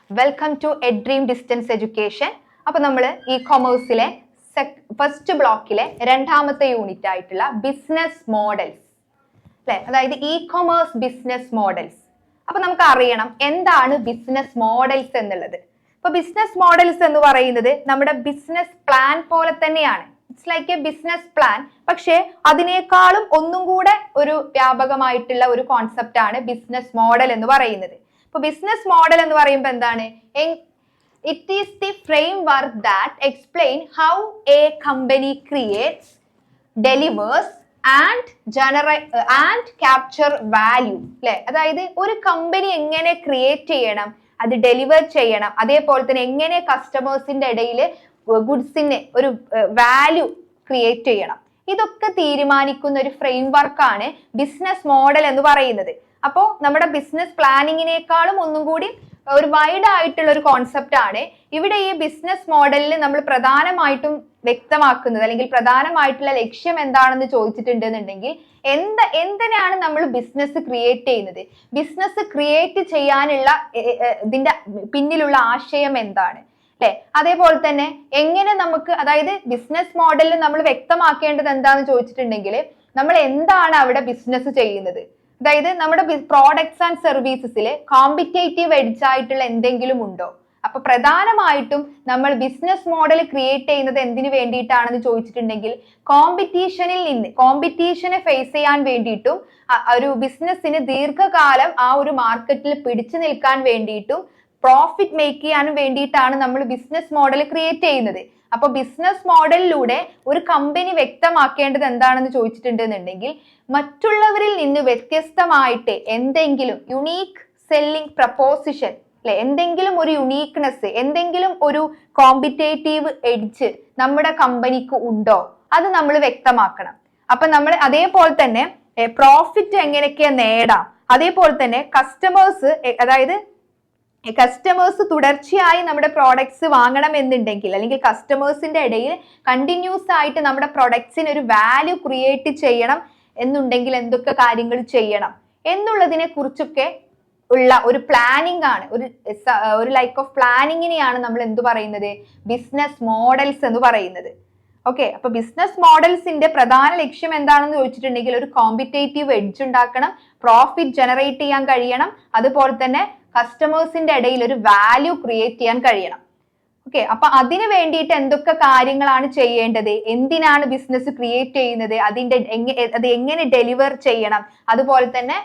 Welcome to Edream distance education. അപ്പൊ നമ്മൾ ഇ-കൊമേഴ്സിലെ first ബ്ലോക്കിലെ രണ്ടാമത്തെ യൂണിറ്റ് ആയിട്ടുള്ള ബിസിനസ് മോഡൽസ് അല്ലെ, അതായത് ഇ-കൊമേഴ്സ് ബിസിനസ് മോഡൽസ്. അപ്പൊ നമുക്ക് അറിയണം എന്താണ് ബിസിനസ് മോഡൽസ് എന്നുള്ളത്. അപ്പൊ ബിസിനസ് മോഡൽസ് എന്ന് പറയുന്നത് നമ്മുടെ ബിസിനസ് പ്ലാൻ പോലെ തന്നെയാണ്. It's like A business plan, പക്ഷേ അതിനേക്കാളും ഒന്നും കൂടെ ഒരു വ്യാപകമായിട്ടുള്ള ഒരു കോൺസെപ്റ്റ് ആണ് ബിസിനസ് മോഡൽ എന്ന് പറയുന്നത്. ഇപ്പൊ ബിസിനസ് മോഡൽ എന്ന് പറയുമ്പോൾ എന്താണ്? It is the framework that explain how A company creates, delivers and capture value അല്ലെ. അതായത് ഒരു കമ്പനി എങ്ങനെ ക്രിയേറ്റ് ചെയ്യണം, അത് ഡെലിവർ ചെയ്യണം, അതേപോലെ തന്നെ എങ്ങനെ കസ്റ്റമേഴ്സിന്റെ ഇടയിൽ ഗുഡ്സിന് ഒരു വാല്യൂ ക്രിയേറ്റ് ചെയ്യണം, ഇതൊക്കെ തീരുമാനിക്കുന്ന ഒരു ഫ്രെയിംവർക്കാണ് ബിസിനസ് മോഡൽ എന്ന് പറയുന്നത്. അപ്പോൾ നമ്മുടെ ബിസിനസ് പ്ലാനിങ്ങിനേക്കാളും ഒന്നും കൂടി ഒരു വൈഡ് ആയിട്ടുള്ള ഒരു കോൺസെപ്റ്റ് ആണ് ഇവിടെ ഈ ബിസിനസ് മോഡലിൽ നമ്മൾ പ്രധാനമായിട്ടും വ്യക്തമാക്കുന്നത്, അല്ലെങ്കിൽ പ്രധാനമായിട്ടുള്ള ലക്ഷ്യം എന്താണെന്ന് ചോദിച്ചിട്ടുണ്ടെന്നുണ്ടെങ്കിൽ എന്തിനാണ് നമ്മൾ ബിസിനസ് ക്രിയേറ്റ് ചെയ്യുന്നത്, ബിസിനസ് ക്രിയേറ്റ് ചെയ്യാനുള്ള ഇതിന്റെ പിന്നിലുള്ള ആശയം എന്താണ് അല്ലെ. അതേപോലെ തന്നെ എങ്ങനെ നമുക്ക്, അതായത് ബിസിനസ് മോഡലിൽ നമ്മൾ വ്യക്തമാക്കേണ്ടത് എന്താണെന്ന് ചോദിച്ചിട്ടുണ്ടെങ്കിൽ നമ്മൾ എന്താണ് അവിടെ ബിസിനസ് ചെയ്യുന്നത്, അതായത് നമ്മുടെ പ്രോഡക്ട്സ് ആൻഡ് സർവീസസിൽ കോമ്പറ്റേറ്റീവ് എഡ്ജ് ആയിട്ടുള്ള എന്തെങ്കിലും ഉണ്ടോ. അപ്പൊ പ്രധാനമായിട്ടും നമ്മൾ ബിസിനസ് മോഡൽ ക്രിയേറ്റ് ചെയ്യുന്നത് എന്തിനു വേണ്ടിയിട്ടാണെന്ന് ചോദിച്ചിട്ടുണ്ടെങ്കിൽ കോമ്പറ്റീഷനെ ഫേസ് ചെയ്യാൻ വേണ്ടിയിട്ടും ഒരു ബിസിനസ്സിന് ദീർഘകാലം ആ ഒരു മാർക്കറ്റിൽ പിടിച്ചു നിൽക്കാൻ വേണ്ടിയിട്ടും പ്രോഫിറ്റ് മേക്ക് ചെയ്യാനും വേണ്ടിയിട്ടാണ് നമ്മൾ ബിസിനസ് മോഡൽ ക്രിയേറ്റ് ചെയ്യുന്നത്. അപ്പൊ ബിസിനസ് മോഡലിലൂടെ ഒരു കമ്പനി വ്യക്തമാക്കേണ്ടത് എന്താണെന്ന് ചോദിച്ചിട്ടുണ്ടെന്നുണ്ടെങ്കിൽ മറ്റുള്ളവരിൽ നിന്ന് വ്യത്യസ്തമായിട്ട് എന്തെങ്കിലും യുണീക്ക് സെല്ലിംഗ് പ്രപ്പോസിഷൻ അല്ലെ, എന്തെങ്കിലും ഒരു യുണീക്ക്നെസ്, എന്തെങ്കിലും ഒരു കോമ്പറ്റേറ്റീവ് എഡ്ജ് നമ്മുടെ കമ്പനിക്ക് ഉണ്ടോ, അത് നമ്മൾ വ്യക്തമാക്കണം. അപ്പൊ നമ്മൾ അതേപോലെ തന്നെ പ്രോഫിറ്റ് എങ്ങനെയൊക്കെ നേടാം, അതേപോലെ തന്നെ കസ്റ്റമേഴ്സ് തുടർച്ചയായി നമ്മുടെ പ്രോഡക്ട്സ് വാങ്ങണം എന്നുണ്ടെങ്കിൽ, അല്ലെങ്കിൽ കസ്റ്റമേഴ്സിന്റെ ഇടയിൽ കണ്ടിന്യൂസ് ആയിട്ട് നമ്മുടെ പ്രൊഡക്ട്സിന് ഒരു വാല്യൂ ക്രിയേറ്റ് ചെയ്യണം എന്നുണ്ടെങ്കിൽ എന്തൊക്കെ കാര്യങ്ങൾ ചെയ്യണം എന്നുള്ളതിനെ കുറിച്ചൊക്കെ ഉള്ള ഒരു പ്ലാനിങ് ആണ്, ഒരു ലൈക്ക് ഓഫ് പ്ലാനിങ്ങിനെയാണ് നമ്മൾ എന്ത് പറയുന്നത്, ബിസിനസ് മോഡൽസ് എന്ന് പറയുന്നത്. ഓക്കെ, അപ്പൊ ബിസിനസ് മോഡൽസിന്റെ പ്രധാന ലക്ഷ്യം എന്താണെന്ന് ചോദിച്ചിട്ടുണ്ടെങ്കിൽ ഒരു കോമ്പറ്റേറ്റീവ് എഡ്ജ് ഉണ്ടാക്കണം, പ്രോഫിറ്റ് ജനറേറ്റ് ചെയ്യാൻ കഴിയണം, അതുപോലെ തന്നെ കസ്റ്റമേഴ്സിന്റെ ഇടയിൽ ഒരു വാല്യൂ ക്രിയേറ്റ് ചെയ്യാൻ കഴിയണം. ഓക്കെ, അപ്പൊ അതിന് വേണ്ടിയിട്ട് എന്തൊക്കെ കാര്യങ്ങളാണ് ചെയ്യേണ്ടത്, എന്തിനാണ് ബിസിനസ് ക്രിയേറ്റ് ചെയ്യുന്നത്, അത് എങ്ങനെ ഡെലിവർ ചെയ്യണം, അതുപോലെ തന്നെ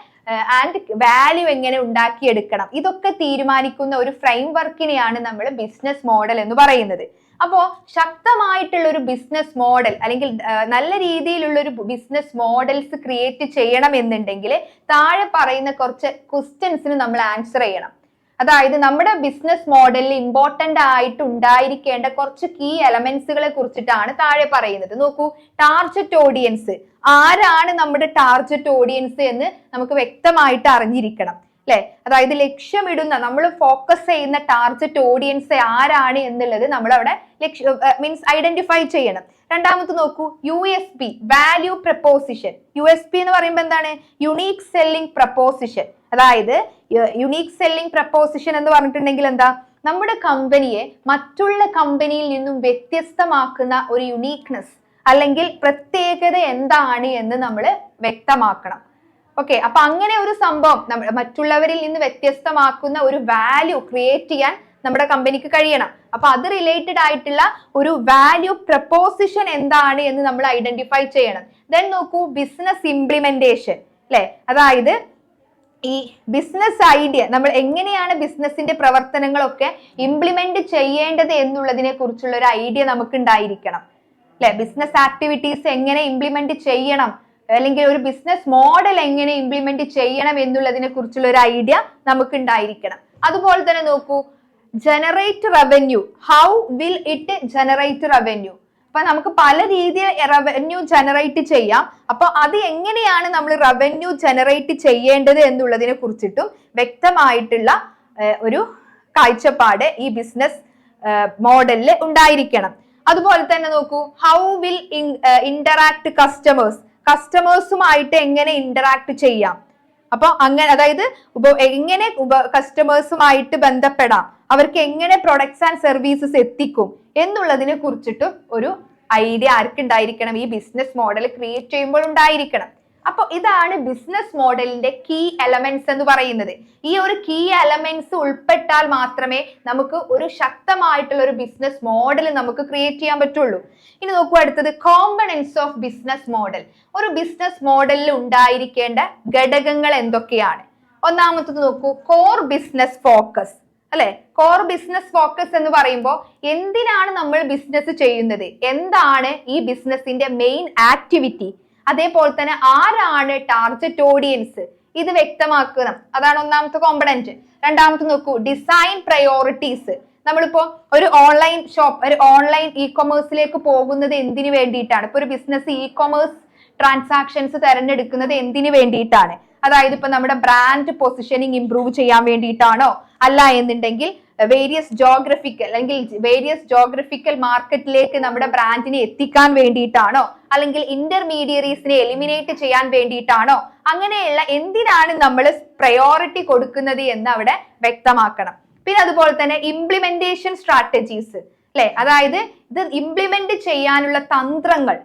ആൻഡ് വാല്യൂ എങ്ങനെ ഉണ്ടാക്കിയെടുക്കണം, ഇതൊക്കെ തീരുമാനിക്കുന്ന ഒരു ഫ്രെയിംവർക്കിനെയാണ് നമ്മൾ ബിസിനസ് മോഡൽ എന്ന് പറയുന്നത്. അപ്പോ ശക്തമായിട്ടുള്ള ഒരു ബിസിനസ് മോഡൽ, അല്ലെങ്കിൽ നല്ല രീതിയിലുള്ള ഒരു ബിസിനസ് മോഡൽസ് ക്രിയേറ്റ് ചെയ്യണം എന്നുണ്ടെങ്കിൽ താഴെ പറയുന്ന കുറച്ച് ക്വസ്റ്റ്യൻസിന് നമ്മൾ ആൻസർ ചെയ്യണം. അതായത് നമ്മുടെ ബിസിനസ് മോഡലിൽ ഇമ്പോർട്ടന്റ് ആയിട്ട് ഉണ്ടായിരിക്കേണ്ട കുറച്ച് കീ എലമെന്റ്സുകളെ കുറിച്ചിട്ടാണ് താഴെ പറയുന്നത്. നോക്കൂ, ടാർഗറ്റ് ഓഡിയൻസ്, ആരാണ് നമ്മുടെ ടാർഗറ്റ് ഓഡിയൻസ് എന്ന് നമുക്ക് വ്യക്തമായിട്ട് അറിഞ്ഞിരിക്കണം അല്ലെ. അതായത് ലക്ഷ്യമിടുന്ന, നമ്മൾ ഫോക്കസ് ചെയ്യുന്ന ടാർഗറ്റ് ഓഡിയൻസ് ആരാണ് എന്നുള്ളത് നമ്മൾ അവിടെ മീൻസ് ഐഡന്റിഫൈ ചെയ്യണം. രണ്ടാമത് നോക്കൂ, USP വാല്യൂ പ്രപ്പോസിഷൻ. USP എന്ന് പറയുമ്പോൾ എന്താണ്? Unique selling preposition. അതായത് യുണീക് സെല്ലിംഗ് പ്രപ്പോസിഷൻ എന്ന് പറഞ്ഞിട്ടുണ്ടെങ്കിൽ എന്താ, നമ്മുടെ കമ്പനിയെ മറ്റുള്ള കമ്പനിയിൽ നിന്നും വ്യത്യസ്തമാക്കുന്ന ഒരു യുണീക്നെസ് അല്ലെങ്കിൽ പ്രത്യേകത എന്താണ് എന്ന് നമ്മൾ വ്യക്തമാക്കണം. ഓക്കെ, അപ്പൊ അങ്ങനെ ഒരു സംഭവം മറ്റുള്ളവരിൽ നിന്ന് വ്യത്യസ്തമാക്കുന്ന ഒരു വാല്യൂ ക്രിയേറ്റ് ചെയ്യാൻ നമ്മുടെ കമ്പനിക്ക് കഴിയണം. അപ്പൊ അത് റിലേറ്റഡ് ആയിട്ടുള്ള ഒരു വാല്യൂ പ്രപ്പോസിഷൻ എന്താണ് എന്ന് നമ്മൾ ഐഡന്റിഫൈ ചെയ്യണം. ദെൻ നോക്കൂ, ബിസിനസ് ഇംപ്ലിമെന്റേഷൻ അല്ലെ. അതായത് ഈ ബിസിനസ് ഐഡിയ, നമ്മൾ എങ്ങനെയാണ് ബിസിനസിന്റെ പ്രവർത്തനങ്ങളൊക്കെ ഇംപ്ലിമെന്റ് ചെയ്യേണ്ടത് എന്നുള്ളതിനെ കുറിച്ചുള്ള ഒരു ഐഡിയ നമുക്ക് ഉണ്ടായിരിക്കണം അല്ലെ. ബിസിനസ് ആക്ടിവിറ്റീസ് എങ്ങനെ ഇംപ്ലിമെന്റ് ചെയ്യണം, അല്ലെങ്കിൽ ഒരു ബിസിനസ് മോഡൽ എങ്ങനെ ഇംപ്ലിമെന്റ് ചെയ്യണം എന്നുള്ളതിനെ കുറിച്ചുള്ള ഒരു ഐഡിയ നമുക്ക് ഉണ്ടായിരിക്കണം. അതുപോലെ തന്നെ നോക്കൂ, generate revenue, how will it generate revenue. അപ്പൊ നമുക്ക് പല രീതിയിൽ റവന്യൂ ജനറേറ്റ് ചെയ്യാം. അപ്പൊ അത് എങ്ങനെയാണ് നമ്മൾ റവന്യൂ ജനറേറ്റ് ചെയ്യേണ്ടത് എന്നുള്ളതിനെ കുറിച്ചിട്ടും വ്യക്തമായിട്ടുള്ള ഒരു കാഴ്ചപ്പാട് ഈ ബിസിനസ് മോഡലിൽ ഉണ്ടായിരിക്കണം. അതുപോലെ തന്നെ നോക്കൂ, ഹൗ വിൽ ഇന്ററാക്ട് കസ്റ്റമേഴ്സുമായിട്ട് എങ്ങനെ ഇന്ററാക്ട് ചെയ്യാം, അപ്പൊ അങ്ങനെ അതായത് എങ്ങനെ കസ്റ്റമേഴ്സുമായിട്ട് ബന്ധപ്പെടാം, അവർക്ക് എങ്ങനെ പ്രൊഡക്ട്സ് ആൻഡ് സർവീസസ് എത്തിക്കും എന്നുള്ളതിനെ കുറിച്ചിട്ട് ഒരു ഐഡിയ ആർക്കുണ്ടായിരിക്കണം, ഈ ബിസിനസ് മോഡൽ ക്രിയേറ്റ് ചെയ്യുമ്പോൾ ഉണ്ടായിരിക്കണം. അപ്പൊ ഇതാണ് ബിസിനസ് മോഡലിന്റെ കീ എലമെന്റ്സ് എന്ന് പറയുന്നത്. ഈ ഒരു കീ എലമെന്റ്സ് ഉൾപ്പെട്ടാൽ മാത്രമേ നമുക്ക് ഒരു ശക്തമായിട്ടുള്ള ഒരു ബിസിനസ് മോഡൽ നമുക്ക് ക്രിയേറ്റ് ചെയ്യാൻ പറ്റുള്ളൂ. ഇനി നോക്കൂ, അടുത്തത് കോമ്പണൻസ് ഓഫ് ബിസിനസ് മോഡൽ. ഒരു ബിസിനസ് മോഡലിൽ ഉണ്ടായിരിക്കേണ്ട ഘടകങ്ങൾ എന്തൊക്കെയാണ്? ഒന്നാമത്തത് നോക്കൂ, കോർ ബിസിനസ് ഫോക്കസ് അല്ലെ. കോർ ബിസിനസ് ഫോക്കസ് എന്ന് പറയുമ്പോൾ എന്തിനാണ് നമ്മൾ ബിസിനസ് ചെയ്യുന്നത്, എന്താണ് ഈ ബിസിനസിന്റെ മെയിൻ ആക്ടിവിറ്റി, അതേപോലെ തന്നെ ആരാണ് ടാർഗറ്റ് ഓഡിയൻസ്, ഇത് വ്യക്തമാക്കണം. അതാണ് ഒന്നാമത്തെ കോമ്പണന്റ്. രണ്ടാമത്തെ നോക്കൂ, ഡിസൈൻ പ്രയോറിറ്റീസ്. നമ്മളിപ്പോ ഒരു ഓൺലൈൻ ഷോപ്പ്, ഒരു ഓൺലൈൻ ഇ കൊമേഴ്സിലേക്ക് പോകുന്നത് എന്തിനു വേണ്ടിയിട്ടാണ്? ഇപ്പൊ ഒരു ബിസിനസ് ഇ കൊമേഴ്സ് ട്രാൻസാക്ഷൻസ് തിരഞ്ഞെടുക്കുന്നത് എന്തിനു വേണ്ടിയിട്ടാണ്? അതായത് ഇപ്പൊ നമ്മുടെ ബ്രാൻഡ് പൊസിഷനിങ് ഇംപ്രൂവ് ചെയ്യാൻ വേണ്ടിയിട്ടാണോ, അല്ല എന്നുണ്ടെങ്കിൽ വേരിയസ് ജോഗ്രഫിക്കൽ മാർക്കറ്റിലേക്ക് നമ്മുടെ ബ്രാൻഡിനെ എത്തിക്കാൻ വേണ്ടിയിട്ടാണോ, അല്ലെങ്കിൽ ഇന്റർമീഡിയറീസിനെ എലിമിനേറ്റ് ചെയ്യാൻ വേണ്ടിയിട്ടാണോ, അങ്ങനെയുള്ള എന്തിനാണ് നമ്മൾ പ്രയോറിറ്റി കൊടുക്കുന്നത് എന്ന് അവിടെ വ്യക്തമാക്കണം. പിന്നെ അതുപോലെ തന്നെ ഇംപ്ലിമെന്റേഷൻ സ്ട്രാറ്റജീസ് അല്ലെ, അതായത് ഇത് ഇംപ്ലിമെന്റ് ചെയ്യാനുള്ള തന്ത്രങ്ങൾ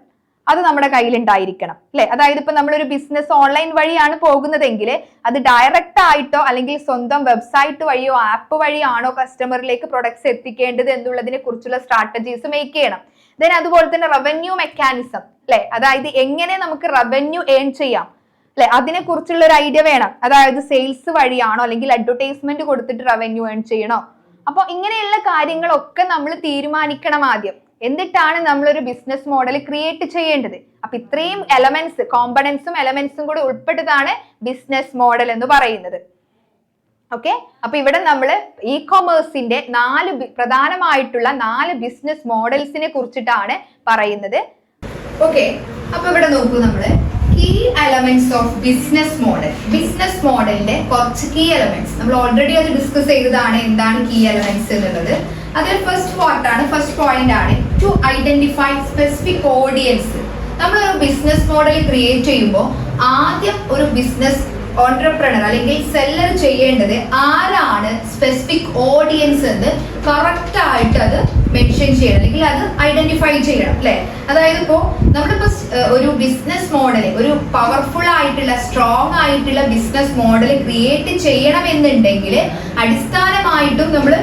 അത് നമ്മുടെ കയ്യിൽ ഉണ്ടായിരിക്കണം അല്ലെ. അതായത് ഇപ്പൊ നമ്മളൊരു ബിസിനസ് ഓൺലൈൻ വഴിയാണ് പോകുന്നതെങ്കിൽ അത് ഡയറക്റ്റ് ആയിട്ടോ അല്ലെങ്കിൽ സ്വന്തം വെബ്സൈറ്റ് വഴിയോ ആപ്പ് വഴിയാണോ കസ്റ്റമറിലേക്ക് പ്രൊഡക്ട്സ് എത്തിക്കേണ്ടത് എന്നുള്ളതിനെ കുറിച്ചുള്ള സ്ട്രാറ്റജീസ് മേക്ക് ചെയ്യണം. ദെൻ അതുപോലെ തന്നെ റവന്യൂ മെക്കാനിസം അല്ലെ, അതായത് എങ്ങനെ നമുക്ക് റവന്യൂ ഏൺ ചെയ്യാം അല്ലെ, അതിനെ കുറിച്ചുള്ള ഒരു ഐഡിയ വേണം. അതായത് സെയിൽസ് വഴിയാണോ അല്ലെങ്കിൽ അഡ്വർടൈസ്മെന്റ് കൊടുത്തിട്ട് റവന്യൂ ഏൺ ചെയ്യണോ. അപ്പൊ ഇങ്ങനെയുള്ള കാര്യങ്ങളൊക്കെ നമ്മൾ തീരുമാനിക്കണം ആദ്യം, എന്നിട്ടാണ് നമ്മളൊരു ബിസിനസ് മോഡൽ ക്രിയേറ്റ് ചെയ്യേണ്ടത്. അപ്പൊ ഇത്രയും എലമെന്റ്സ്, കോമ്പണൻസും എലമെന്റ്സും കൂടി ഉൾപ്പെട്ടതാണ് ബിസിനസ് മോഡൽ എന്ന് പറയുന്നത്. ഓക്കെ, അപ്പൊ ഇവിടെ നമ്മൾ ഇ കൊമേഴ്സിന്റെ പ്രധാനമായിട്ടുള്ള 4 ബിസിനസ് മോഡൽസിനെ കുറിച്ചിട്ടാണ് പറയുന്നത്. ഓക്കെ, അപ്പൊ ഇവിടെ നോക്കൂ, നമ്മള് key elements of business model. Business മോഡലിന്റെ കുറച്ച് കീ എലമെന്റ്സ് നമ്മൾ ഓൾറെഡി അത് ഡിസ്കസ് ചെയ്തതാണ്, എന്താണ് കീ എലമെന്റ്സ് എന്നുള്ളത്. അതിൽ ഫസ്റ്റ് പോയിന്റ് ആണ് ടു ഐഡന്റിഫൈ സ്പെസിഫിക് ഓഡിയൻസ്. നമ്മളൊരു ബിസിനസ് മോഡൽ ക്രിയേറ്റ് ചെയ്യുമ്പോൾ ആദ്യം ഒരു ബിസിനസ് ഓൺട്രപ്രണർ അല്ലെങ്കിൽ സെല്ലർ ചെയ്യേണ്ടത് ആരാണ് സ്പെസിഫിക് ഓഡിയൻസ് എന്ന് കറക്റ്റ് ആയിട്ട് അത് മെൻഷൻ ചെയ്യണം, അല്ലെങ്കിൽ അത് ഐഡന്റിഫൈ ചെയ്യണം അല്ലെ. അതായത് ഇപ്പോ നമ്മളിപ്പോ ഒരു ബിസിനസ് മോഡൽ, ഒരു പവർഫുൾ ആയിട്ടുള്ള സ്ട്രോങ് ആയിട്ടുള്ള ബിസിനസ് മോഡൽ ക്രിയേറ്റ് ചെയ്യണമെന്നുണ്ടെങ്കിൽ അടിസ്ഥാനമായിട്ടുള്ള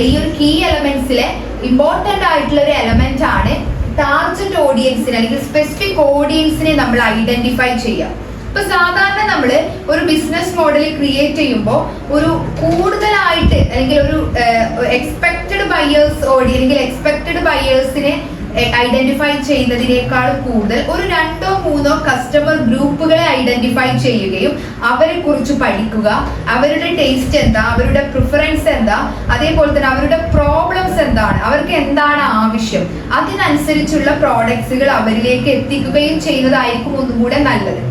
ഈ ഒരു കീ എലമെന്റ്സിലെ ഇമ്പോർട്ടന്റ് ആയിട്ടുള്ള ഒരു എലമെന്റ് ആണ് ടാർഗറ്റ് ഓഡിയൻസിനെ അല്ലെങ്കിൽ സ്പെസിഫിക് ഓഡിയൻസിനെ നമ്മൾ ഐഡന്റിഫൈ ചെയ്യാം. ഇപ്പൊ സാധാരണ നമ്മള് ഒരു ബിസിനസ് മോഡൽ ക്രിയേറ്റ് ചെയ്യുമ്പോൾ ഒരു കൂടുതലായിട്ട് അല്ലെങ്കിൽ ഒരു എക്സ്പെക്റ്റഡ് ബയേഴ്സ് അല്ലെങ്കിൽ എക്സ്പെക്റ്റഡ് ബയേഴ്സിനെ ഐഡന്റിഫൈ ചെയ്യുന്നതിനേക്കാൾ കൂടുതൽ ഒരു 2-3 കസ്റ്റമർ ഗ്രൂപ്പുകളെ ഐഡന്റിഫൈ ചെയ്യുകയും അവരെ കുറിച്ച് പഠിക്കുക, അവരുടെ ടേസ്റ്റ് എന്താ, അവരുടെ പ്രിഫറൻസ് എന്താ, അതേപോലെ തന്നെ അവരുടെ പ്രോബ്ലംസ് എന്താണ്, അവർക്ക് എന്താണ് ആവശ്യം, അതിനനുസരിച്ചുള്ള പ്രോഡക്ട്സുകൾ അവരിലേക്ക് എത്തിക്കുകയും ചെയ്യുന്നതായിരിക്കും ഒന്നുകൂടെ നല്ലത്.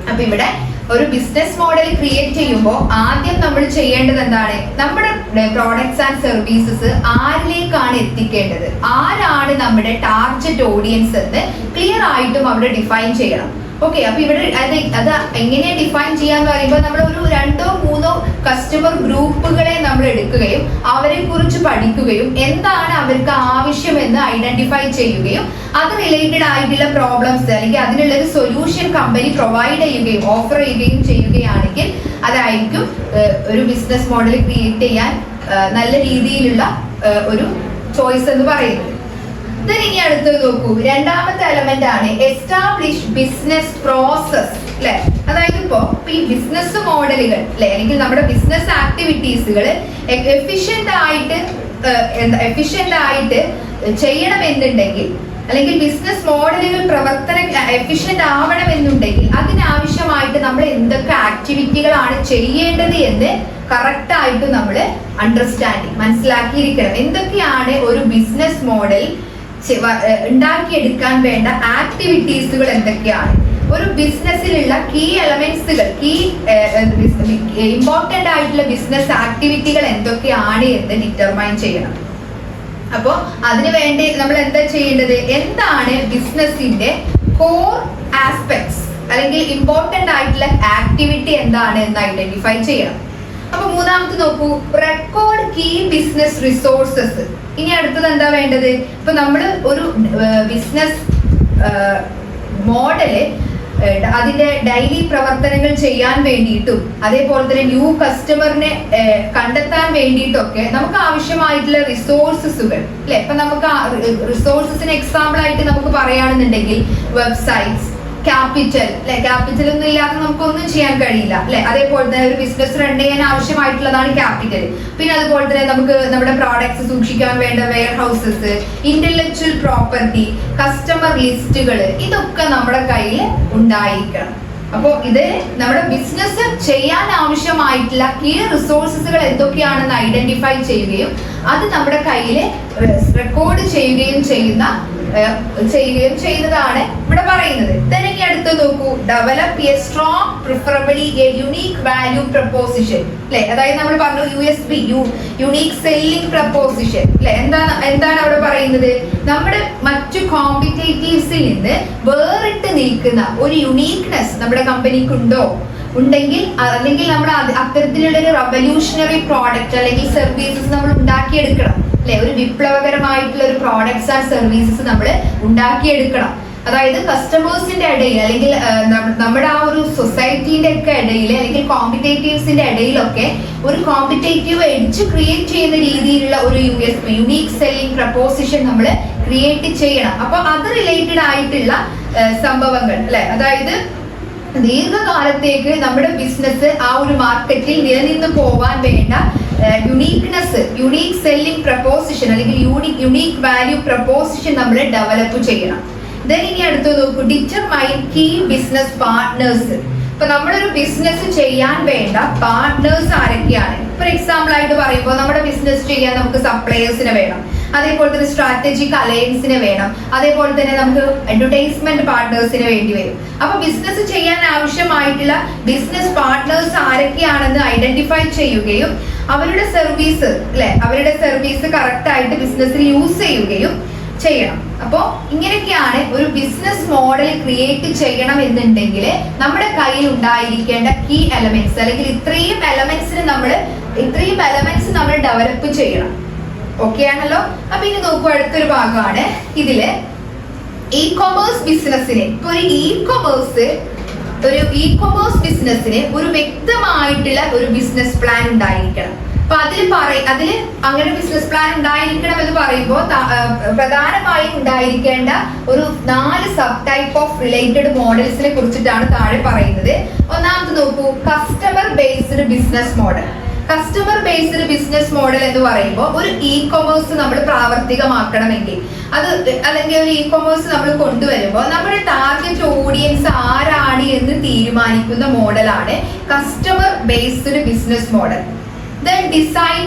അപ്പൊ ഇവിടെ ഒരു ബിസിനസ് മോഡൽ ക്രിയേറ്റ് ചെയ്യുമ്പോൾ ആദ്യം നമ്മൾ ചെയ്യേണ്ടത് എന്താണ്, നമ്മുടെ പ്രോഡക്ട്സ് ആൻഡ് സർവീസസ് ആരിലേക്കാണ് എത്തിക്കേണ്ടത്, ആരാണ് നമ്മുടെ ടാർഗറ്റ് ഓഡിയൻസ് എന്ന് ക്ലിയർ ആയിട്ടും അവിടെ ഡിഫൈൻ ചെയ്യണം. ഓക്കെ, അപ്പൊ ഇവിടെ അത് എങ്ങനെ ഡിഫൈൻ ചെയ്യാന്ന് പറയുമ്പോൾ നമ്മൾ ഒരു 2-3 കസ്റ്റമർ ഗ്രൂപ്പുകളെ നമ്മൾ എടുക്കുകയും അവരെ കുറിച്ച് പഠിക്കുകയും എന്താണ് അവർക്ക് ആവശ്യമെന്ന് ഐഡന്റിഫൈ ചെയ്യുകയും അത് റിലേറ്റഡ് ആയിട്ടുള്ള പ്രോബ്ലംസ് അല്ലെങ്കിൽ അതിനുള്ള ഒരു സൊല്യൂഷൻ കമ്പനി പ്രൊവൈഡ് ചെയ്യുകയും ഓഫർ ചെയ്യുകയും ചെയ്യുകയാണെങ്കിൽ അതായിരിക്കും ഒരു ബിസിനസ് മോഡൽ ക്രിയേറ്റ് ചെയ്യാൻ നല്ല രീതിയിലുള്ള ഒരു ചോയ്സ് എന്ന് പറയുന്നത്. ഇനി അടുത്തത് നോക്കൂ, രണ്ടാമത്തെ എലമെന്റ് ആണ് എസ്റ്റാബ്ലിഷ് ബിസിനസ് പ്രോസസ് അല്ലെ. അതായത് ഇപ്പോ ഈ ബിസിനസ് മോഡലുകൾ അല്ലെ അല്ലെങ്കിൽ നമ്മുടെ ബിസിനസ് ആക്ടിവിറ്റീസുകൾ എഫിഷ്യന്റ് ആയിട്ട് ചെയ്യണമെന്നുണ്ടെങ്കിൽ അല്ലെങ്കിൽ ബിസിനസ് മോഡലുകൾ എഫിഷ്യന്റ് ആവണമെന്നുണ്ടെങ്കിൽ അതിനാവശ്യമായിട്ട് നമ്മൾ എന്തൊക്കെ ആക്ടിവിറ്റികളാണ് ചെയ്യേണ്ടത് എന്ന് കറക്റ്റ് ആയിട്ട് നമ്മൾ മനസ്സിലാക്കിയിരിക്കണം. എന്തൊക്കെയാണ് ഒരു ബിസിനസ് മോഡൽ ഉണ്ടാക്കിയെടുക്കാൻ വേണ്ട ആക്ടിവിറ്റീസുകൾ എന്തൊക്കെയാണ്, ഒരു ബിസിനസ്സിലുള്ള കീ എലമെന്റ്സുകൾ, ഇമ്പോർട്ടന്റ് ആയിട്ടുള്ള ബിസിനസ് ആക്ടിവിറ്റികൾ എന്തൊക്കെയാണ് എന്ന് ഡിറ്റർമൈൻ ചെയ്യണം. അപ്പോ അതിനു വേണ്ടി നമ്മൾ എന്താ ചെയ്യേണ്ടത്, എന്താണ് ബിസിനസിന്റെ കോർ ആസ്പെക്ട്സ് അല്ലെങ്കിൽ ഇമ്പോർട്ടന്റ് ആയിട്ടുള്ള ആക്ടിവിറ്റി എന്താണ് എന്ന് ഐഡന്റിഫൈ ചെയ്യണം. അപ്പൊ മൂന്നാമത്തെ നോക്കൂ, റെക്കോർഡ് കീ ബിസിനസ് റിസോഴ്സസ്. ഇനി അടുത്തത് എന്താ വേണ്ടത്? ഇപ്പൊ നമ്മൾ ഒരു ബിസിനസ് മോഡല് അതിന്റെ ഡെയിലി പ്രവർത്തനങ്ങൾ ചെയ്യാൻ വേണ്ടിയിട്ടും അതേപോലെ തന്നെ ന്യൂ കസ്റ്റമറിനെ കണ്ടെത്താൻ വേണ്ടിയിട്ടൊക്കെ നമുക്ക് ആവശ്യമായിട്ടുള്ള റിസോഴ്സസുകൾ അല്ലെ. ഇപ്പൊ നമുക്ക് റിസോഴ്സസിന് എക്സാമ്പിൾ ആയിട്ട് നമുക്ക് പറയുകയാണെന്നുണ്ടെങ്കിൽ വെബ്സൈറ്റ്സ്, ക്യാപിറ്റൽ അല്ലെ. ക്യാപിറ്റൽ ഒന്നും ഇല്ലാതെ നമുക്കൊന്നും ചെയ്യാൻ കഴിയില്ല അല്ലെ. അതേപോലെ തന്നെ ഒരു ബിസിനസ് റൺ ചെയ്യാൻ ആവശ്യമായിട്ടുള്ളതാണ് ക്യാപിറ്റൽ. പിന്നെ അതുപോലെ തന്നെ നമുക്ക് നമ്മുടെ പ്രോഡക്ട്സ് സൂക്ഷിക്കാൻ വേണ്ട warehouses, intellectual property, customer ലിസ്റ്റുകൾ, ഇതൊക്കെ നമ്മുടെ കയ്യിൽ ഉണ്ടായിരിക്കണം. അപ്പോൾ ഇത് നമ്മുടെ ബിസിനസ് ചെയ്യാൻ ആവശ്യമായിട്ടുള്ള കീ റിസോഴ്സസുകൾ എന്തൊക്കെയാണെന്ന് ഐഡന്റിഫൈ ചെയ്യുകയും അത് നമ്മുടെ കയ്യിൽ റെക്കോർഡ് ചെയ്യുകയും ചെയ്യുന്നതാണ് ഇവിടെ പറയുന്നത്. ഇനി അടുത്ത് നോക്കൂ, develop A strong preferably A unique value preposition അല്ലെ. അതായത് നമ്മൾ പറഞ്ഞു USP, യുണീക് സെല്ലിംഗ് പ്രപ്പോസിഷൻ അല്ലെ. എന്താണ് അവിടെ പറയുന്നത്? നമ്മുടെ മറ്റു കോമ്പറ്റേറ്റീവ്സിൽ നിന്ന് വേറിട്ട് നിൽക്കുന്ന ഒരു യുണീക്നെസ് നമ്മുടെ കമ്പനിക്ക് ഉണ്ടെങ്കിൽ അല്ലെങ്കിൽ നമ്മൾ അത്തരത്തിലുള്ള ഒരു റവല്യൂഷണറി പ്രോഡക്റ്റ് അല്ലെങ്കിൽ സർവീസസ് നമ്മൾ ഉണ്ടാക്കിയെടുക്കണം അല്ലെ. ഒരു വിപ്ലവകരമായിട്ടുള്ള ഒരു പ്രോഡക്ട്സ് ആൻഡ് സർവീസസ് നമ്മൾ ഉണ്ടാക്കിയെടുക്കണം. അതായത് കസ്റ്റമേഴ്സിന്റെ ഇടയിൽ അല്ലെങ്കിൽ നമ്മുടെ ആ ഒരു സൊസൈറ്റിന്റെ ഒക്കെ ഇടയിൽ അല്ലെങ്കിൽ കോമ്പറ്റേറ്റീവ്സിന്റെ ഇടയിലൊക്കെ ഒരു കോമ്പറ്റേറ്റീവ് എഡ്ജ് ക്രിയേറ്റ് ചെയ്യുന്ന രീതിയിലുള്ള ഒരു USP, യുണീക് സെല്ലിംഗ് പ്രപ്പോസിഷൻ നമ്മൾ ക്രിയേറ്റ് ചെയ്യണം. അപ്പൊ അത് റിലേറ്റഡ് ആയിട്ടുള്ള സംഭവങ്ങൾ അല്ലെ. അതായത് ദീർഘകാലത്തേക്ക് നമ്മുടെ ബിസിനസ് ആ ഒരു മാർക്കറ്റിൽ നിലനിന്ന് പോവാൻ വേണ്ട യുണീക്നെസ്, യുണീക് സെല്ലിംഗ് പ്രപ്പോസിഷൻ അല്ലെങ്കിൽ യുണീക് വാല്യൂ പ്രപ്പോസിഷൻ നമ്മൾ ഡെവലപ്പ് ചെയ്യണം. ഇനി അടുത്ത് നോക്കൂ, ഡിറ്റർമൈൻ കീ ബിസിനസ് പാർട്ട്നേഴ്സ്. ഇപ്പൊ നമ്മളൊരു ബിസിനസ് ചെയ്യാൻ വേണ്ട പാർട്ട്നേഴ്സ് ആരൊക്കെയാണ്? ഫോർ എക്സാമ്പിൾ ആയിട്ട് പറയുമ്പോൾ നമ്മുടെ ബിസിനസ് ചെയ്യാൻ നമുക്ക് സപ്ലയേഴ്സിനെ വേണം, അതേപോലെ തന്നെ സ്ട്രാറ്റജിക് അലയൻസിനെ വേണം, അതേപോലെ തന്നെ നമുക്ക് അഡ്വർടൈസ്മെന്റ് പാർട്ട്നേഴ്സിന് വേണ്ടി വരും. അപ്പൊ ബിസിനസ് ചെയ്യാൻ ആവശ്യമായിട്ടുള്ള ബിസിനസ് പാർട്ട്നേഴ്സ് ആരൊക്കെയാണെന്ന് ഐഡന്റിഫൈ ചെയ്യുകയും അവരുടെ സർവീസ് അല്ലെ, അവരുടെ സർവീസ് കറക്റ്റ് ആയിട്ട് ബിസിനസ്സിൽ യൂസ് ചെയ്യുകയും ചെയ്യണം. അപ്പോൾ ഇങ്ങനെയൊക്കെയാണ് ഒരു ബിസിനസ് മോഡൽ ക്രിയേറ്റ് ചെയ്യണം എന്നുണ്ടെങ്കിൽ നമ്മുടെ കയ്യിൽ ഉണ്ടായിരിക്കേണ്ട കീ എലമെന്റ്സ് അല്ലെങ്കിൽ ഇത്രയും എലമെന്റ്സ് നമ്മൾ ഡെവലപ്പ് ചെയ്യണം. ഓക്കെ ആണല്ലോ. അപ്പൊ ഇനി നോക്കൂ, അടുത്തൊരു ഭാഗമാണ് ഇതില് ഇ-കൊമേഴ്സ് ബിസിനസ്സിന്. ഇപ്പൊ ഒരു ഇ കൊമേഴ്സ് ബിസിനസ്സിന് ഒരു വ്യക്തമായിട്ടുള്ള ഒരു ബിസിനസ് പ്ലാൻ ഉണ്ടായിരിക്കണം. അപ്പൊ അതില് അങ്ങനെ ബിസിനസ് പ്ലാൻ ഉണ്ടായിരിക്കണം എന്ന് പറയുമ്പോൾ പ്രധാനമായും ഉണ്ടായിരിക്കേണ്ട ഒരു 4 സബ് ടൈപ്പ് ഓഫ് റിലേറ്റഡ് മോഡൽസിനെ കുറിച്ചിട്ടാണ് താഴെ പറയുന്നത്. ഒന്നാമത് നോക്കൂ, customer based business model. Customer based business model എന്ന് പറയുമ്പോൾ ഒരു ഇ-കൊമേഴ്സ് നമ്മൾ പ്രാവർത്തികമാക്കണമെങ്കിൽ അല്ലെങ്കിൽ ഒരു ഇ-കൊമേഴ്സ് നമ്മൾ കൊണ്ടുവരുമ്പോൾ നമ്മുടെ ടാർഗറ്റ് ഓഡിയൻസ് ആരാണ് എന്ന് തീരുമാനിക്കുന്ന മോഡലാണ് customer based business model. Design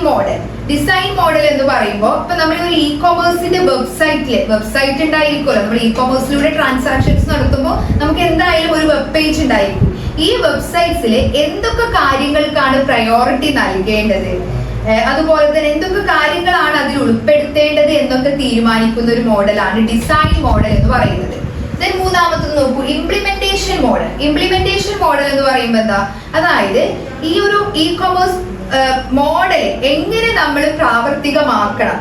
model എന്ന് പറയുമ്പോൾ ഇപ്പൊ നമ്മൾ ഒരു ഇ-കൊമേഴ്സിന്റെ വെബ്സൈറ്റ് ഉണ്ടായിരിക്കുമല്ലോ. നമ്മൾ ഇ-കൊമേഴ്സിലൂടെ ട്രാൻസാക്ഷൻസ് നടത്തുമ്പോൾ നമുക്ക് എന്തായാലും ഒരു വെബ് പേജ് ഉണ്ടായിരിക്കും. ഈ വെബ്സൈറ്റ്സിൽ എന്തൊക്കെ കാര്യങ്ങൾക്കാണ് പ്രയോറിറ്റി നൽകേണ്ടത്, അതുപോലെ തന്നെ എന്തൊക്കെ കാര്യങ്ങളാണ് അതിൽ ഉൾപ്പെടുത്തേണ്ടത് എന്നൊക്കെ തീരുമാനിക്കുന്ന ഒരു മോഡലാണ് ഡിസൈൻ മോഡൽ എന്ന് പറയുന്നത്. മൂന്നാമത്തത് നോക്കൂ, ഇംപ്ലിമെന്റേഷൻ മോഡൽ എന്ന് പറയുമ്പോൾ എന്താ? അതായത് ഈ ഒരു ഇ-കൊമേഴ്സ് മോഡൽ എങ്ങനെ നമ്മൾ പ്രാവർത്തികമാക്കണം,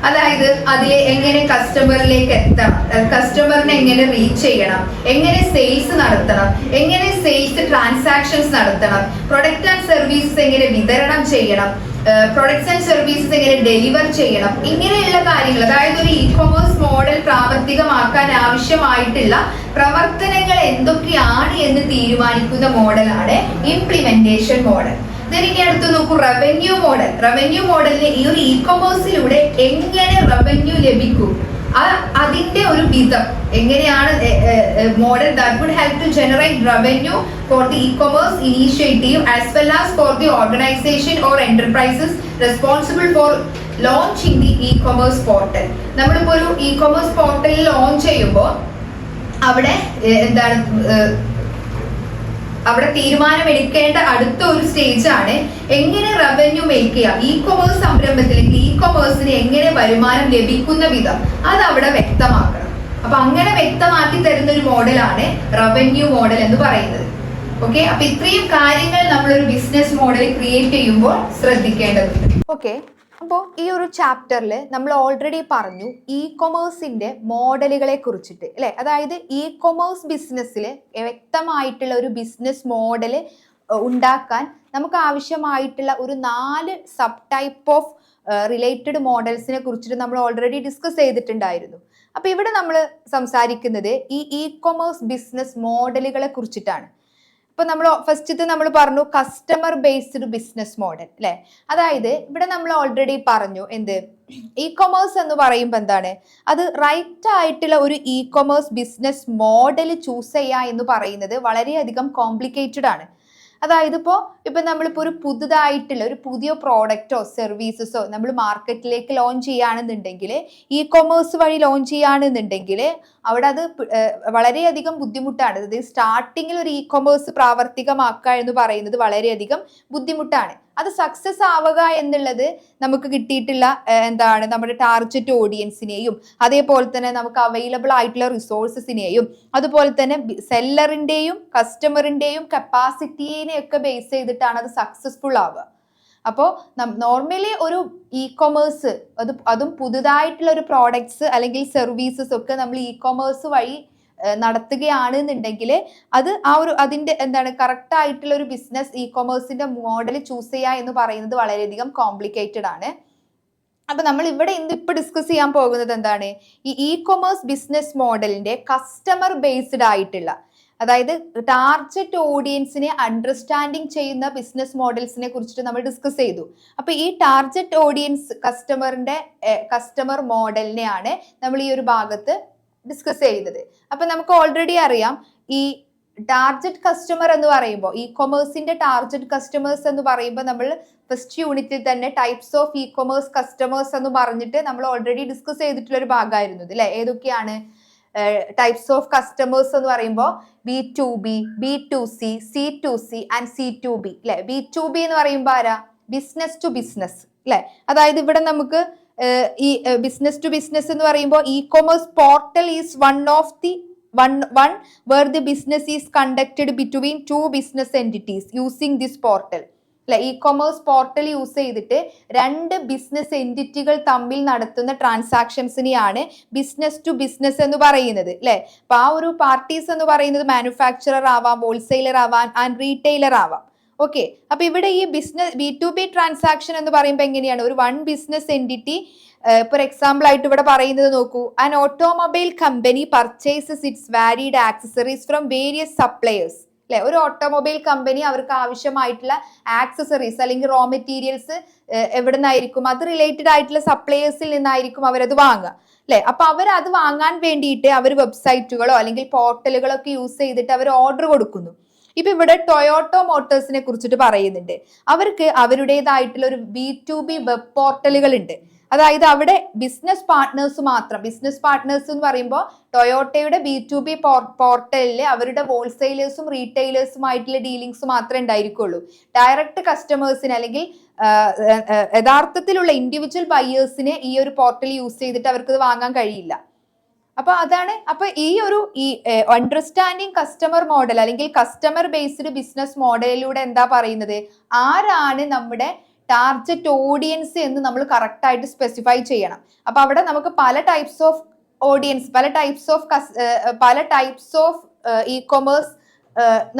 അതായത് അതിൽ എങ്ങനെ കസ്റ്റമറിലേക്ക് എത്തണം, കസ്റ്റമറിനെ എങ്ങനെ റീച്ച് ചെയ്യണം, എങ്ങനെ സെയിൽസ് നടത്തണം, എങ്ങനെ സെയിൽസ് ട്രാൻസാക്ഷൻസ് നടത്തണം, പ്രൊഡക്റ്റ് ആൻഡ് സർവീസസ് എങ്ങനെ വിതരണം ചെയ്യണം, പ്രൊഡക്ട്സ് ആൻഡ് സർവീസസ് എങ്ങനെ ഡെലിവർ ചെയ്യണം, ഇങ്ങനെയുള്ള കാര്യങ്ങൾ. അതായത് ഒരു ഇ-കൊമേഴ്സ് മോഡൽ പ്രാവർത്തികമാക്കാൻ ആവശ്യമായിട്ടുള്ള പ്രവർത്തനങ്ങൾ എന്തൊക്കെയാണ് എന്ന് തീരുമാനിക്കുന്ന മോഡലാണ് ഇംപ്ലിമെന്റേഷൻ മോഡൽ. ഇനി അടുത്ത് നോക്കൂ, റവന്യൂ മോഡലിന് ഈ ഒരു ഇ-കൊമേഴ്സിലൂടെ എങ്ങനെ റവന്യൂ ലഭിക്കും, അതിന്റെ ഒരു വിധം എങ്ങനെയാണ് model that would help to generate revenue for the e-commerce initiative as well as for the organization or enterprises responsible for launching the e-commerce portal. നമ്മളിപ്പോ ഒരു ഇ-കൊമേഴ്സ് പോർട്ടൽ ലോഞ്ച് ചെയ്യുമ്പോൾ അവിടെ തീരുമാനമെടുക്കേണ്ട അടുത്ത ഒരു സ്റ്റേജ് ആണ് എങ്ങനെ റവന്യൂ മേക്ക് ചെയ്യാം, e-commerce സംരംഭത്തിലേക്ക് ഇ-കൊമേഴ്സിന് എങ്ങനെ വരുമാനം ലഭിക്കുന്ന വിധം അത് അവിടെ വ്യക്തമാക്കണം. അപ്പൊ അങ്ങനെ വ്യക്തമാക്കി തരുന്ന ഒരു മോഡലാണ് റവന്യൂ മോഡൽ എന്ന് പറയുന്നത്. ഓക്കെ, അപ്പൊ ഇത്രയും കാര്യങ്ങൾ നമ്മളൊരു ബിസിനസ് മോഡൽ ക്രിയേറ്റ് ചെയ്യുമ്പോൾ ശ്രദ്ധിക്കേണ്ടതുണ്ട്. ഓക്കെ, അപ്പോൾ ഈ ഒരു ചാപ്റ്ററിൽ നമ്മൾ ഓൾറെഡി പറഞ്ഞു കൊമേഴ്സിന്റെ മോഡലുകളെ കുറിച്ചിട്ട് അല്ലെ. അതായത് കൊമേഴ്സ് ബിസിനസ്സിൽ വ്യക്തമായിട്ടുള്ള ഒരു ബിസിനസ് മോഡൽ ഉണ്ടാക്കാൻ നമുക്ക് ആവശ്യമായിട്ടുള്ള ഒരു 4 സബ് ടൈപ്പ് ഓഫ് റിലേറ്റഡ് മോഡൽസിനെ കുറിച്ചിട്ട് നമ്മൾ ഓൾറെഡി ഡിസ്കസ് ചെയ്തിട്ടുണ്ടായിരുന്നു. അപ്പൊ ഇവിടെ നമ്മൾ സംസാരിക്കുന്നത് കൊമേഴ്സ് ബിസിനസ് മോഡലുകളെ കുറിച്ചിട്ടാണ്. ഇപ്പൊ നമ്മൾ ഫസ്റ്റത്തെ നമ്മൾ പറഞ്ഞു കസ്റ്റമർ ബേസ്ഡ് ബിസിനസ് മോഡൽ അല്ലെ. അതായത് ഇവിടെ നമ്മൾ ഓൾറെഡി പറഞ്ഞു എന്ത് കൊമേഴ്സ് എന്ന് പറയുമ്പോൾ എന്താണ്, അത് റൈറ്റ് ആയിട്ടുള്ള ഒരു കൊമേഴ്സ് ബിസിനസ് മോഡൽ ചൂസ് ചെയ്യുക എന്ന് പറയുന്നത് വളരെയധികം കോംപ്ലിക്കേറ്റഡ് ആണ്. അതായത് ഇപ്പൊ നമ്മളിപ്പോ ഒരു പുതുതായിട്ടുള്ള ഒരു പുതിയ പ്രോഡക്റ്റോ സർവീസസോ നമ്മൾ മാർക്കറ്റിലേക്ക് ലോഞ്ച് ചെയ്യുകയാണെന്നുണ്ടെങ്കിൽ കൊമേഴ്സ് വഴി ലോഞ്ച് ചെയ്യുകയാണെന്നുണ്ടെങ്കിൽ അവിടെ അത് വളരെയധികം ബുദ്ധിമുട്ടാണ്. അതായത് സ്റ്റാർട്ടിങ്ങിൽ ഒരു കൊമേഴ്സ് പ്രാവർത്തികമാക്കുക എന്ന് പറയുന്നത് വളരെയധികം ബുദ്ധിമുട്ടാണ്. അത് സക്സസ് ആവുക എന്നുള്ളത് നമുക്ക് കിട്ടിയിട്ടുള്ള എന്താണ് നമ്മുടെ ടാർഗറ്റ് ഓഡിയൻസിനെയും അതേപോലെ തന്നെ നമുക്ക് അവൈലബിൾ ആയിട്ടുള്ള റിസോഴ്സസിനെയും അതുപോലെ തന്നെ സെല്ലറിന്റെയും കസ്റ്റമറിന്റെയും കപ്പാസിറ്റിയെയൊക്കെ ബേസ് ചെയ്തിട്ടാണ് അത് സക്സസ്ഫുൾ ആവുക. അപ്പോൾ നോർമലി ഒരു കൊമേഴ്സ് അതും പുതുതായിട്ടുള്ള ഒരു പ്രോഡക്ട്സ് അല്ലെങ്കിൽ സർവീസസ് ഒക്കെ നമ്മൾ കൊമേഴ്സ് വഴി നടത്തുകയാണെന്നുണ്ടെങ്കിൽ അത് അതിന്റെ എന്താണ് കറക്റ്റ് ആയിട്ടുള്ള ഒരു ബിസിനസ് കൊമേഴ്സിന്റെ മോഡൽ ചൂസ് ചെയ്യുക എന്ന് പറയുന്നത് വളരെയധികം കോംപ്ലിക്കേറ്റഡ് ആണ്. അപ്പൊ നമ്മൾ ഇവിടെ ഇപ്പൊ ഡിസ്കസ് ചെയ്യാൻ പോകുന്നത് എന്താണ്, കൊമേഴ്സ് ബിസിനസ് മോഡലിന്റെ കസ്റ്റമർ ബേസ്ഡ് ആയിട്ടുള്ള, അതായത് ടാർഗറ്റ് ഓഡിയൻസിനെ അണ്ടർസ്റ്റാൻഡിങ് ചെയ്യുന്ന ബിസിനസ് മോഡൽസിനെ കുറിച്ചിട്ട് നമ്മൾ ഡിസ്കസ് ചെയ്തു. അപ്പൊ ടാർഗറ്റ് ഓഡിയൻസ് കസ്റ്റമർ മോഡലിനെയാണ് നമ്മൾ ഈ ഒരു ഭാഗത്ത് ഡിസ്കസ് ചെയ്തത്. അപ്പൊ നമുക്ക് ഓൾറെഡി അറിയാം ടാർഗറ്റ് കസ്റ്റമർ എന്ന് പറയുമ്പോൾ കൊമേഴ്സിന്റെ ടാർഗറ്റ് കസ്റ്റമേഴ്സ് എന്ന് പറയുമ്പോൾ നമ്മൾ ഫസ്റ്റ് യൂണിറ്റിൽ തന്നെ ടൈപ്സ് ഓഫ് കൊമേഴ്സ് കസ്റ്റമേഴ്സ് എന്ന് പറഞ്ഞിട്ട് നമ്മൾ ഓൾറെഡി ഡിസ്കസ് ചെയ്തിട്ടുള്ള ഒരു ഭാഗമായിരുന്നു അല്ലെ. ഏതൊക്കെയാണ് ടൈപ്സ് ഓഫ് കസ്റ്റമേഴ്സ് എന്ന് പറയുമ്പോൾ B2B, B2C, C2C and C2B അല്ലെ. B2B എന്ന് പറയുമ്പോൾ ആരാ, ബിസിനസ് ടു ബിസിനസ് അല്ലെ. അതായത് ഇവിടെ നമുക്ക് ബിസിനസ് ടു ബിസിനസ് എന്ന് പറയുമ്പോൾ commerce portal is one where the business is conducted between two business entities using this portal അല്ലെ. കൊമേഴ്സ് പോർട്ടൽ യൂസ് ചെയ്തിട്ട് 2 ബിസിനസ് എൻറ്റിറ്റികൾ തമ്മിൽ നടത്തുന്ന ട്രാൻസാക്ഷൻസിനെയാണ് ബിസിനസ് ടു ബിസിനസ് എന്ന് പറയുന്നത് അല്ലെ. അപ്പൊ ആ ഒരു പാർട്ടീസ് എന്ന് പറയുന്നത് മാനുഫാക്ചറർ ആവാം, ഹോൾസെയിലർ ആവാം ആൻഡ് റീറ്റെയിലർ ആവാം. ഓക്കെ, അപ്പൊ ഇവിടെ B2B ട്രാൻസാക്ഷൻ എന്ന് പറയുമ്പോൾ എങ്ങനെയാണ്, ഒരു 1 ബിസിനസ് എൻറ്റിറ്റി ഫോർ എക്സാമ്പിൾ ആയിട്ട് ഇവിടെ പറയുന്നത് നോക്കൂ, an automobile company purchases it's varied accessories from various suppliers അല്ലെ. ഒരു ഓട്ടോമൊബൈൽ കമ്പനി അവർക്ക് ആവശ്യമായിട്ടുള്ള ആക്സസറീസ് അല്ലെങ്കിൽ റോ മെറ്റീരിയൽസ് എവിടെ നിന്നായിരിക്കും, അത് റിലേറ്റഡ് ആയിട്ടുള്ള സപ്ലയേഴ്സിൽ നിന്നായിരിക്കും അവരത് വാങ്ങുക അല്ലെ. അപ്പൊ അത് വാങ്ങാൻ വേണ്ടിയിട്ട് അവർ വെബ്സൈറ്റുകളോ അല്ലെങ്കിൽ പോർട്ടലുകളോ ഒക്കെ യൂസ് ചെയ്തിട്ട് അവർ ഓർഡർ കൊടുക്കുന്നു. ഇപ്പൊ ഇവിടെ ടൊയോട്ടോ മോട്ടോഴ്സിനെ കുറിച്ചിട്ട് പറയുന്നുണ്ട്. അവർക്ക് അവരുടേതായിട്ടുള്ള ഒരു B2B വെബ് പോർട്ടലുകൾ ഉണ്ട്. അതായത് അവിടെ ബിസിനസ് പാർട്ട്നേഴ്സ് മാത്രം, ബിസിനസ് പാർട്ട്നേഴ്സ് എന്ന് പറയുമ്പോൾ ടൊയോട്ടയുടെ B2B പോർട്ടലിൽ അവരുടെ ഹോൾസെയിലേഴ്സും റീറ്റെയിലേഴ്സുമായിട്ടുള്ള ഡീലിങ്സ് മാത്രമേ ഉണ്ടായിരിക്കുള്ളൂ. ഡയറക്റ്റ് കസ്റ്റമേഴ്സിന് അല്ലെങ്കിൽ യഥാർത്ഥത്തിലുള്ള ഇൻഡിവിജ്വൽ ബയേഴ്സിനെ ഈ ഒരു പോർട്ടൽ യൂസ് ചെയ്തിട്ട് അവർക്ക് ഇത് വാങ്ങാൻ കഴിയില്ല. അപ്പൊ അതാണ്. അപ്പൊ ഈ അണ്ടർസ്റ്റാൻഡിങ് കസ്റ്റമർ മോഡൽ അല്ലെങ്കിൽ കസ്റ്റമർ ബേസ്ഡ് ബിസിനസ് മോഡലിലൂടെ എന്താ പറയുന്നത്, ആരാണ് നമ്മുടെ ടാർഗറ്റ് ഓഡിയൻസ് എന്ന് നമ്മൾ കറക്റ്റ് ആയിട്ട് സ്പെസിഫൈ ചെയ്യണം. അപ്പൊ അവിടെ നമുക്ക് പല ടൈപ്സ് ഓഫ് ഓഡിയൻസ്, പല ടൈപ്സ് ഓഫ് കൊമേഴ്സ്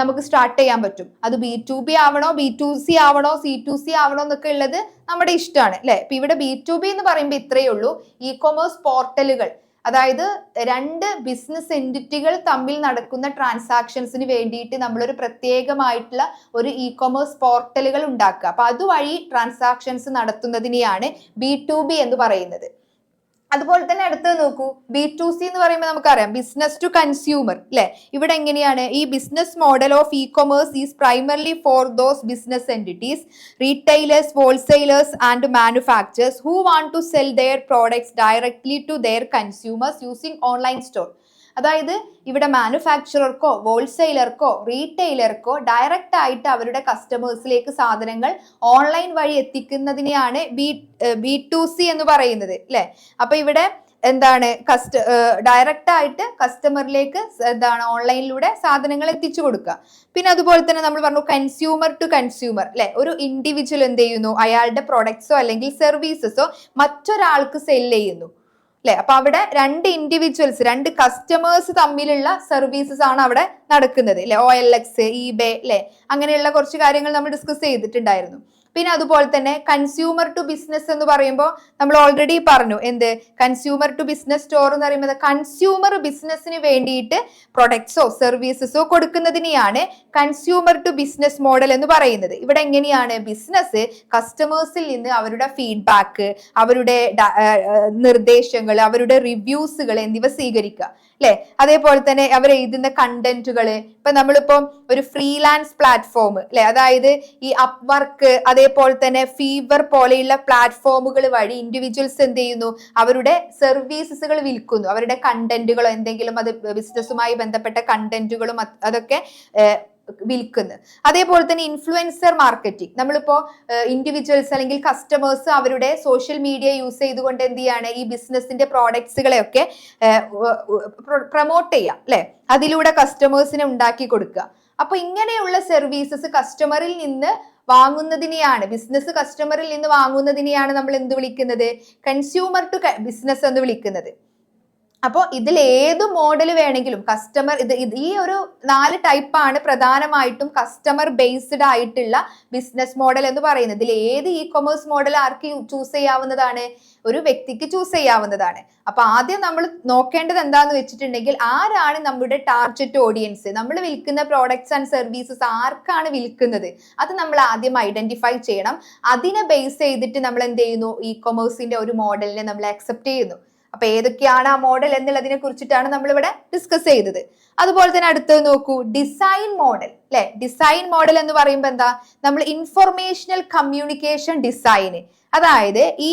നമുക്ക് സ്റ്റാർട്ട് ചെയ്യാൻ പറ്റും. അത് B2B ആവണോ, B2C ആവണോ, C2C ആവണോ എന്നൊക്കെ ഉള്ളത് നമ്മുടെ ഇഷ്ടമാണ് അല്ലെ. ഇപ്പൊ ഇവിടെ B2B എന്ന് പറയുമ്പോൾ ഇത്രയേ ഉള്ളൂ, കൊമേഴ്സ് പോർട്ടലുകൾ, അതായത് 2 ബിസിനസ് എൻറ്റിറ്റികൾ തമ്മിൽ നടക്കുന്ന ട്രാൻസാക്ഷൻസിന് വേണ്ടിയിട്ട് നമ്മളൊരു പ്രത്യേകമായിട്ടുള്ള ഒരു കൊമേഴ്സ് പോർട്ടലുകൾ ഉണ്ടാക്കുക. അപ്പൊ അതുവഴി ട്രാൻസാക്ഷൻസ് നടത്തുന്നതിനെയാണ് B2B എന്ന് പറയുന്നത്. അതുപോലെ തന്നെ അടുത്തത് നോക്കൂ, B2C എന്ന് പറയുമ്പോൾ നമുക്കറിയാം ബിസിനസ് ടു കൺസ്യൂമർ അല്ലെ. ഇവിടെ എങ്ങനെയാണ്, business model of commerce is primarily for those business entities, retailers, wholesalers and manufacturers who want to sell their products directly to their consumers using online store. അതായത് ഇവിടെ മാനുഫാക്ചറർക്കോ ഹോൾസെയിലർക്കോ റീറ്റെയിലർക്കോ direct ആയിട്ട് അവരുടെ കസ്റ്റമേഴ്സിലേക്ക് സാധനങ്ങൾ online വഴി എത്തിക്കുന്നതിനെയാണ് B2C എന്ന് പറയുന്നത് അല്ലെ. അപ്പൊ ഇവിടെ എന്താണ് ഡയറക്റ്റ് ആയിട്ട് കസ്റ്റമറിലേക്ക് എന്താണ് ഓൺലൈനിലൂടെ സാധനങ്ങൾ എത്തിച്ചു കൊടുക്കുക. പിന്നെ അതുപോലെ തന്നെ നമ്മൾ പറഞ്ഞു കൺസ്യൂമർ ടു കൺസ്യൂമർ അല്ലെ, ഒരു ഇൻഡിവിജ്വൽ എന്ത് ചെയ്യുന്നു, അയാളുടെ പ്രൊഡക്ട്സോ അല്ലെങ്കിൽ സർവീസസോ മറ്റൊരാൾക്ക് സെൽ ചെയ്യുന്നു അല്ലെ. അപ്പൊ അവിടെ രണ്ട് ഇൻഡിവിജ്വൽസ്, രണ്ട് കസ്റ്റമേഴ്സ് തമ്മിലുള്ള സർവീസസ് ആണ് അവിടെ നടക്കുന്നത് അല്ലെ. OLX, eBay അല്ലെ, അങ്ങനെയുള്ള കുറച്ച് കാര്യങ്ങൾ നമ്മൾ ഡിസ്കസ് ചെയ്തിട്ടുണ്ടായിരുന്നു. പിന്നെ അതുപോലെ തന്നെ കൺസ്യൂമർ ടു ബിസിനസ് എന്ന് പറയുമ്പോൾ നമ്മൾ ഓൾറെഡി പറഞ്ഞു എന്ത്, കൺസ്യൂമർ ടു ബിസിനസ് സ്റ്റോർ എന്ന് പറയുന്നത് കൺസ്യൂമർ ബിസിനസ്സിന് വേണ്ടിയിട്ട് പ്രൊഡക്ട്സോ സർവീസസോ കൊടുക്കുന്നതിനെയാണ് കൺസ്യൂമർ ടു ബിസിനസ് മോഡൽ എന്ന് പറയുന്നത്. ഇവിടെ എങ്ങനെയാണ് ബിസിനസ് കസ്റ്റമേഴ്സിൽ നിന്ന് അവരുടെ ഫീഡ്ബാക്ക്, അവരുടെ നിർദ്ദേശങ്ങൾ, അവരുടെ റിവ്യൂസുകൾ എന്നിവ സ്വീകരിക്കുക അല്ലെ. അതേപോലെ തന്നെ അവർ എഴുതുന്ന കണ്ടന്റുകൾ, ഇപ്പൊ നമ്മളിപ്പം ഒരു ഫ്രീലാൻസ് പ്ലാറ്റ്ഫോം അല്ലെ, അതായത് ഈ അപ്വർക്ക് അതേപോലെ തന്നെ ഫീവർ പോലെയുള്ള പ്ലാറ്റ്ഫോമുകൾ വഴി ഇൻഡിവിജ്വൽസ് എന്ത് ചെയ്യുന്നു, അവരുടെ സർവീസസുകൾ വിൽക്കുന്നു, അവരുടെ കണ്ടന്റുകളോ എന്തെങ്കിലും അത് ബിസിനസ്സുമായി ബന്ധപ്പെട്ട കണ്ടന്റുകളും അതൊക്കെ വിൽക്കുന്നത്. അതേപോലെ തന്നെ ഇൻഫ്ലുവൻസർ മാർക്കറ്റിംഗ്, നമ്മളിപ്പോ ഇൻഡിവിജ്വൽസ് അല്ലെങ്കിൽ കസ്റ്റമേഴ്സ് അവരുടെ സോഷ്യൽ മീഡിയ യൂസ് ചെയ്തുകൊണ്ട് എന്ത് ചെയ്യാണ്, ഈ ബിസിനസിന്റെ പ്രോഡക്ട്സുകളെയൊക്കെ പ്രൊമോട്ട് ചെയ്യാം അല്ലെ, അതിലൂടെ കസ്റ്റമേഴ്സിനെ ഉണ്ടാക്കി കൊടുക്കുക. അപ്പൊ ഇങ്ങനെയുള്ള സർവീസസ് കസ്റ്റമറിൽ നിന്ന് വാങ്ങുന്നതിനെയാണ്, ബിസിനസ് കസ്റ്റമറിൽ നിന്ന് വാങ്ങുന്നതിനെയാണ് നമ്മൾ എന്ത് വിളിക്കുന്നത്, കൺസ്യൂമർ ടു ബിസിനസ് എന്ന് വിളിക്കുന്നത്. അപ്പോൾ ഇതിൽ ഏത് മോഡൽ വേണമെങ്കിലും കസ്റ്റമർ ഈ ഒരു 4 ടൈപ്പാണ് പ്രധാനമായിട്ടും കസ്റ്റമർ ബേസ്ഡ് ആയിട്ടുള്ള ബിസിനസ് മോഡൽ എന്ന് പറയുന്നത്. ഇതിൽ ഏത് കൊമേഴ്സ് മോഡൽ ആർക്ക് ചൂസ് ചെയ്യാവുന്നതാണ്, ഒരു വ്യക്തിക്ക് ചൂസ് ചെയ്യാവുന്നതാണ്. അപ്പൊ ആദ്യം നമ്മൾ നോക്കേണ്ടത് എന്താന്ന് വെച്ചിട്ടുണ്ടെങ്കിൽ ആരാണ് നമ്മുടെ ടാർഗറ്റ് ഓഡിയൻസ്, നമ്മൾ വിൽക്കുന്ന പ്രോഡക്ട്സ് ആൻഡ് സർവീസസ് ആർക്കാണ് വിൽക്കുന്നത്, അത് നമ്മൾ ആദ്യം ഐഡന്റിഫൈ ചെയ്യണം. അതിനെ ബേസ് ചെയ്തിട്ട് നമ്മൾ എന്ത് ചെയ്യുന്നു, കൊമേഴ്സിന്റെ ഒരു മോഡലിനെ നമ്മൾ അക്സെപ്റ്റ് ചെയ്യുന്നു. അപ്പൊ ഏതൊക്കെയാണ് ആ മോഡൽ എന്നുള്ളതിനെ കുറിച്ചിട്ടാണ് നമ്മൾ ഇവിടെ ഡിസ്കസ് ചെയ്തത്. അതുപോലെ തന്നെ അടുത്തത് നോക്കൂ, ഡിസൈൻ മോഡൽ അല്ലെ. ഡിസൈൻ മോഡൽ എന്ന് പറയുമ്പോൾ എന്താ, നമ്മൾ ഇൻഫർമേഷണൽ കമ്മ്യൂണിക്കേഷൻ ഡിസൈന്, അതായത് ഈ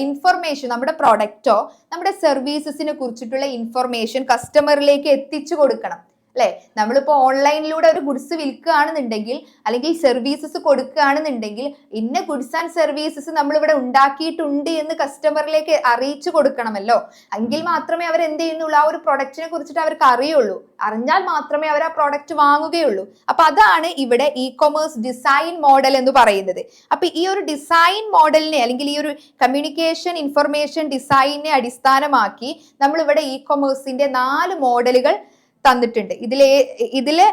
ഇൻഫർമേഷൻ, നമ്മുടെ പ്രൊഡക്റ്റോ നമ്മുടെ സർവീസസിനെ കുറിച്ചിട്ടുള്ള ഇൻഫർമേഷൻ കസ്റ്റമറിലേക്ക് എത്തിച്ചു കൊടുക്കണം അല്ലെ. നമ്മളിപ്പോ ഓൺലൈനിലൂടെ ഒരു ഗുഡ്സ് വിൽക്കുകയാണെന്നുണ്ടെങ്കിൽ അല്ലെങ്കിൽ സർവീസസ് കൊടുക്കുകയാണെന്നുണ്ടെങ്കിൽ ഇന്ന ഗുഡ്സ് ആൻഡ് സർവീസസ് നമ്മൾ ഇവിടെ ഉണ്ടാക്കിയിട്ടുണ്ട് എന്ന് കസ്റ്റമറിലേക്ക് അറിയിച്ചു കൊടുക്കണമല്ലോ. എങ്കിൽ മാത്രമേ അവർ എന്ത് ചെയ്യുന്നുള്ളൂ, ആ ഒരു പ്രൊഡക്റ്റിനെ കുറിച്ചിട്ട് അവർക്ക് അറിയുള്ളൂ. അറിഞ്ഞാൽ മാത്രമേ അവർ ആ പ്രൊഡക്റ്റ് വാങ്ങുകയുള്ളൂ. അപ്പൊ അതാണ് ഇവിടെ കൊമേഴ്സ് ഡിസൈൻ മോഡൽ എന്ന് പറയുന്നത്. അപ്പൊ ഈ ഒരു ഡിസൈൻ മോഡലിനെ അല്ലെങ്കിൽ ഈ ഒരു കമ്മ്യൂണിക്കേഷൻ ഇൻഫർമേഷൻ ഡിസൈനെ അടിസ്ഥാനമാക്കി നമ്മൾ ഇവിടെ കൊമേഴ്സിന്റെ 4 മോഡലുകൾ തന്നിട്ടുണ്ട്. ഇതിലെ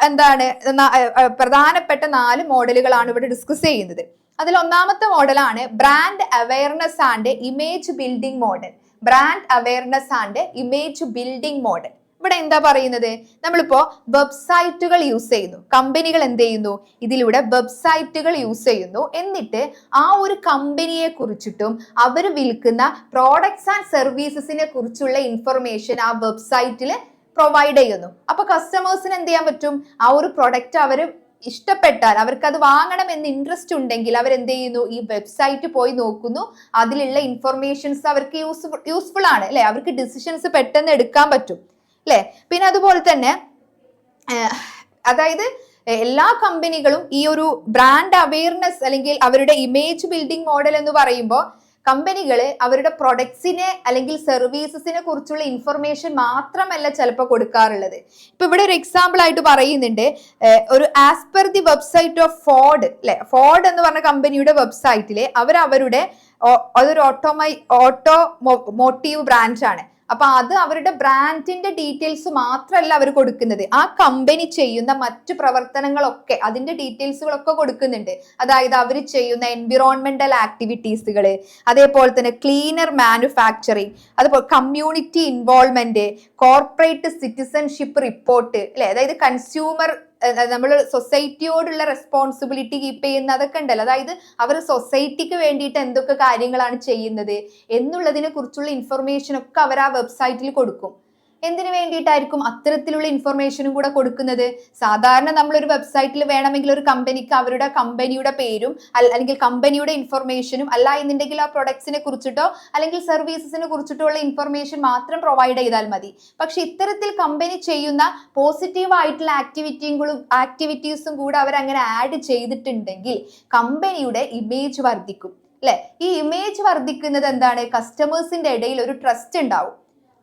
എന്താണ് പ്രധാനപ്പെട്ട 4 മോഡലുകളാണ് ഇവിടെ ഡിസ്കസ് ചെയ്യുന്നത്. അതിൽ ഒന്നാമത്തെ മോഡലാണ് brand awareness and image building model. Brand awareness and image building model. ഇവിടെ എന്താ പറയുന്നത്, നമ്മളിപ്പോ വെബ്സൈറ്റുകൾ യൂസ് ചെയ്യുന്നു, കമ്പനികൾ എന്ത് ചെയ്യുന്നു, ഇതിലൂടെ വെബ്സൈറ്റുകൾ യൂസ് ചെയ്യുന്നു. എന്നിട്ട് ആ ഒരു കമ്പനിയെ കുറിച്ചിട്ടും അവർ വിൽക്കുന്ന പ്രോഡക്ട്സ് ആൻഡ് സർവീസസിനെ കുറിച്ചുള്ള ഇൻഫർമേഷൻ ആ വെബ്സൈറ്റിൽ പ്രൊവൈഡ് ചെയ്യുന്നു. അപ്പൊ കസ്റ്റമേഴ്സിന് എന്ത് ചെയ്യാൻ പറ്റും, ആ ഒരു പ്രൊഡക്റ്റ് അവർ ഇഷ്ടപ്പെട്ടാൽ, അവർക്ക് അത് വാങ്ങണം എന്ന് ഇൻട്രസ്റ്റ് ഉണ്ടെങ്കിൽ അവരെന്ത് ചെയ്യുന്നു, ഈ വെബ്സൈറ്റ് പോയി നോക്കുന്നു, അതിലുള്ള ഇൻഫർമേഷൻസ് അവർക്ക് യൂസ്ഫുൾ ആണ് അല്ലെ, അവർക്ക് ഡിസിഷൻസ് പെട്ടെന്ന് എടുക്കാൻ പറ്റും അല്ലെ. പിന്നെ അതുപോലെ തന്നെ അതായത് എല്ലാ കമ്പനികളും ഈ ഒരു ബ്രാൻഡ് അവയർനെസ് അല്ലെങ്കിൽ അവരുടെ ഇമേജ് ബിൽഡിംഗ് മോഡൽ എന്ന് പറയുമ്പോൾ കമ്പനികൾ അവരുടെ പ്രൊഡക്ട്സിനെ അല്ലെങ്കിൽ സർവീസസിനെ കുറിച്ചുള്ള ഇൻഫർമേഷൻ മാത്രമല്ല ചിലപ്പോൾ കൊടുക്കാറുള്ളത്. ഇപ്പൊ ഇവിടെ ഒരു എക്സാമ്പിൾ ആയിട്ട് പറയുന്നുണ്ട്, ഒരു as per the website of Ford അല്ലെ, ഫോർഡ് എന്ന് പറഞ്ഞ കമ്പനിയുടെ വെബ്സൈറ്റില് അവരുടെ അതൊരു ഓട്ടോമോട്ടീവ് ബ്രാൻഡാണ്. അപ്പൊ അത് അവരുടെ ബ്രാൻഡിന്റെ ഡീറ്റെയിൽസ് മാത്രമല്ല അവർ കൊടുക്കുന്നത്, ആ കമ്പനി ചെയ്യുന്ന മറ്റു പ്രവർത്തനങ്ങളൊക്കെ അതിന്റെ ഡീറ്റെയിൽസുകളൊക്കെ കൊടുക്കുന്നുണ്ട്. അതായത് അവർ ചെയ്യുന്ന എൻവിറോൺമെന്റൽ ആക്ടിവിറ്റീസുകൾ, അതേപോലെ തന്നെ ക്ലീനർ മാനുഫാക്ചറിങ്, അതുപോലെ community involvement, corporate citizenship report അല്ലെ, അതായത് കൺസ്യൂമർ നമ്മൾ സൊസൈറ്റിയോടുള്ള റെസ്പോൺസിബിലിറ്റി കീപ്പ് ചെയ്യുന്ന അതൊക്കെ ഉണ്ടല്ലോ, അതായത് അവർ സൊസൈറ്റിക്ക് വേണ്ടിയിട്ട് എന്തൊക്കെ കാര്യങ്ങളാണ് ചെയ്യുന്നത് എന്നുള്ളതിനെ കുറിച്ചുള്ള ഇൻഫർമേഷൻ ഒക്കെ അവർ ആ വെബ്സൈറ്റിൽ കൊടുക്കും. എന്തിനു വേണ്ടിയിട്ടായിരിക്കും അത്തരത്തിലുള്ള ഇൻഫർമേഷനും കൂടെ കൊടുക്കുന്നത്? സാധാരണ നമ്മളൊരു വെബ്സൈറ്റിൽ വേണമെങ്കിൽ ഒരു കമ്പനിക്ക് അവരുടെ കമ്പനിയുടെ പേരും അല്ലെങ്കിൽ കമ്പനിയുടെ ഇൻഫർമേഷനും അല്ല എന്നുണ്ടെങ്കിൽ ആ പ്രൊഡക്ട്സിനെ കുറിച്ചിട്ടോ അല്ലെങ്കിൽ സർവീസസിനെ കുറിച്ചിട്ടോ ഉള്ള ഇൻഫർമേഷൻ മാത്രം പ്രൊവൈഡ് ചെയ്താൽ മതി. പക്ഷെ ഇത്തരത്തിൽ കമ്പനി ചെയ്യുന്ന പോസിറ്റീവ് ആയിട്ടുള്ള ആക്ടിവിറ്റീസും കൂടെ അവർ അങ്ങനെ ആഡ് ചെയ്തിട്ടുണ്ടെങ്കിൽ കമ്പനിയുടെ ഇമേജ് വർദ്ധിക്കും. അല്ലെ? ഈ ഇമേജ് വർദ്ധിക്കുന്നത് എന്താണ്? കസ്റ്റമേഴ്സിന്റെ ഇടയിൽ ഒരു ട്രസ്റ്റ് ഉണ്ടാവും.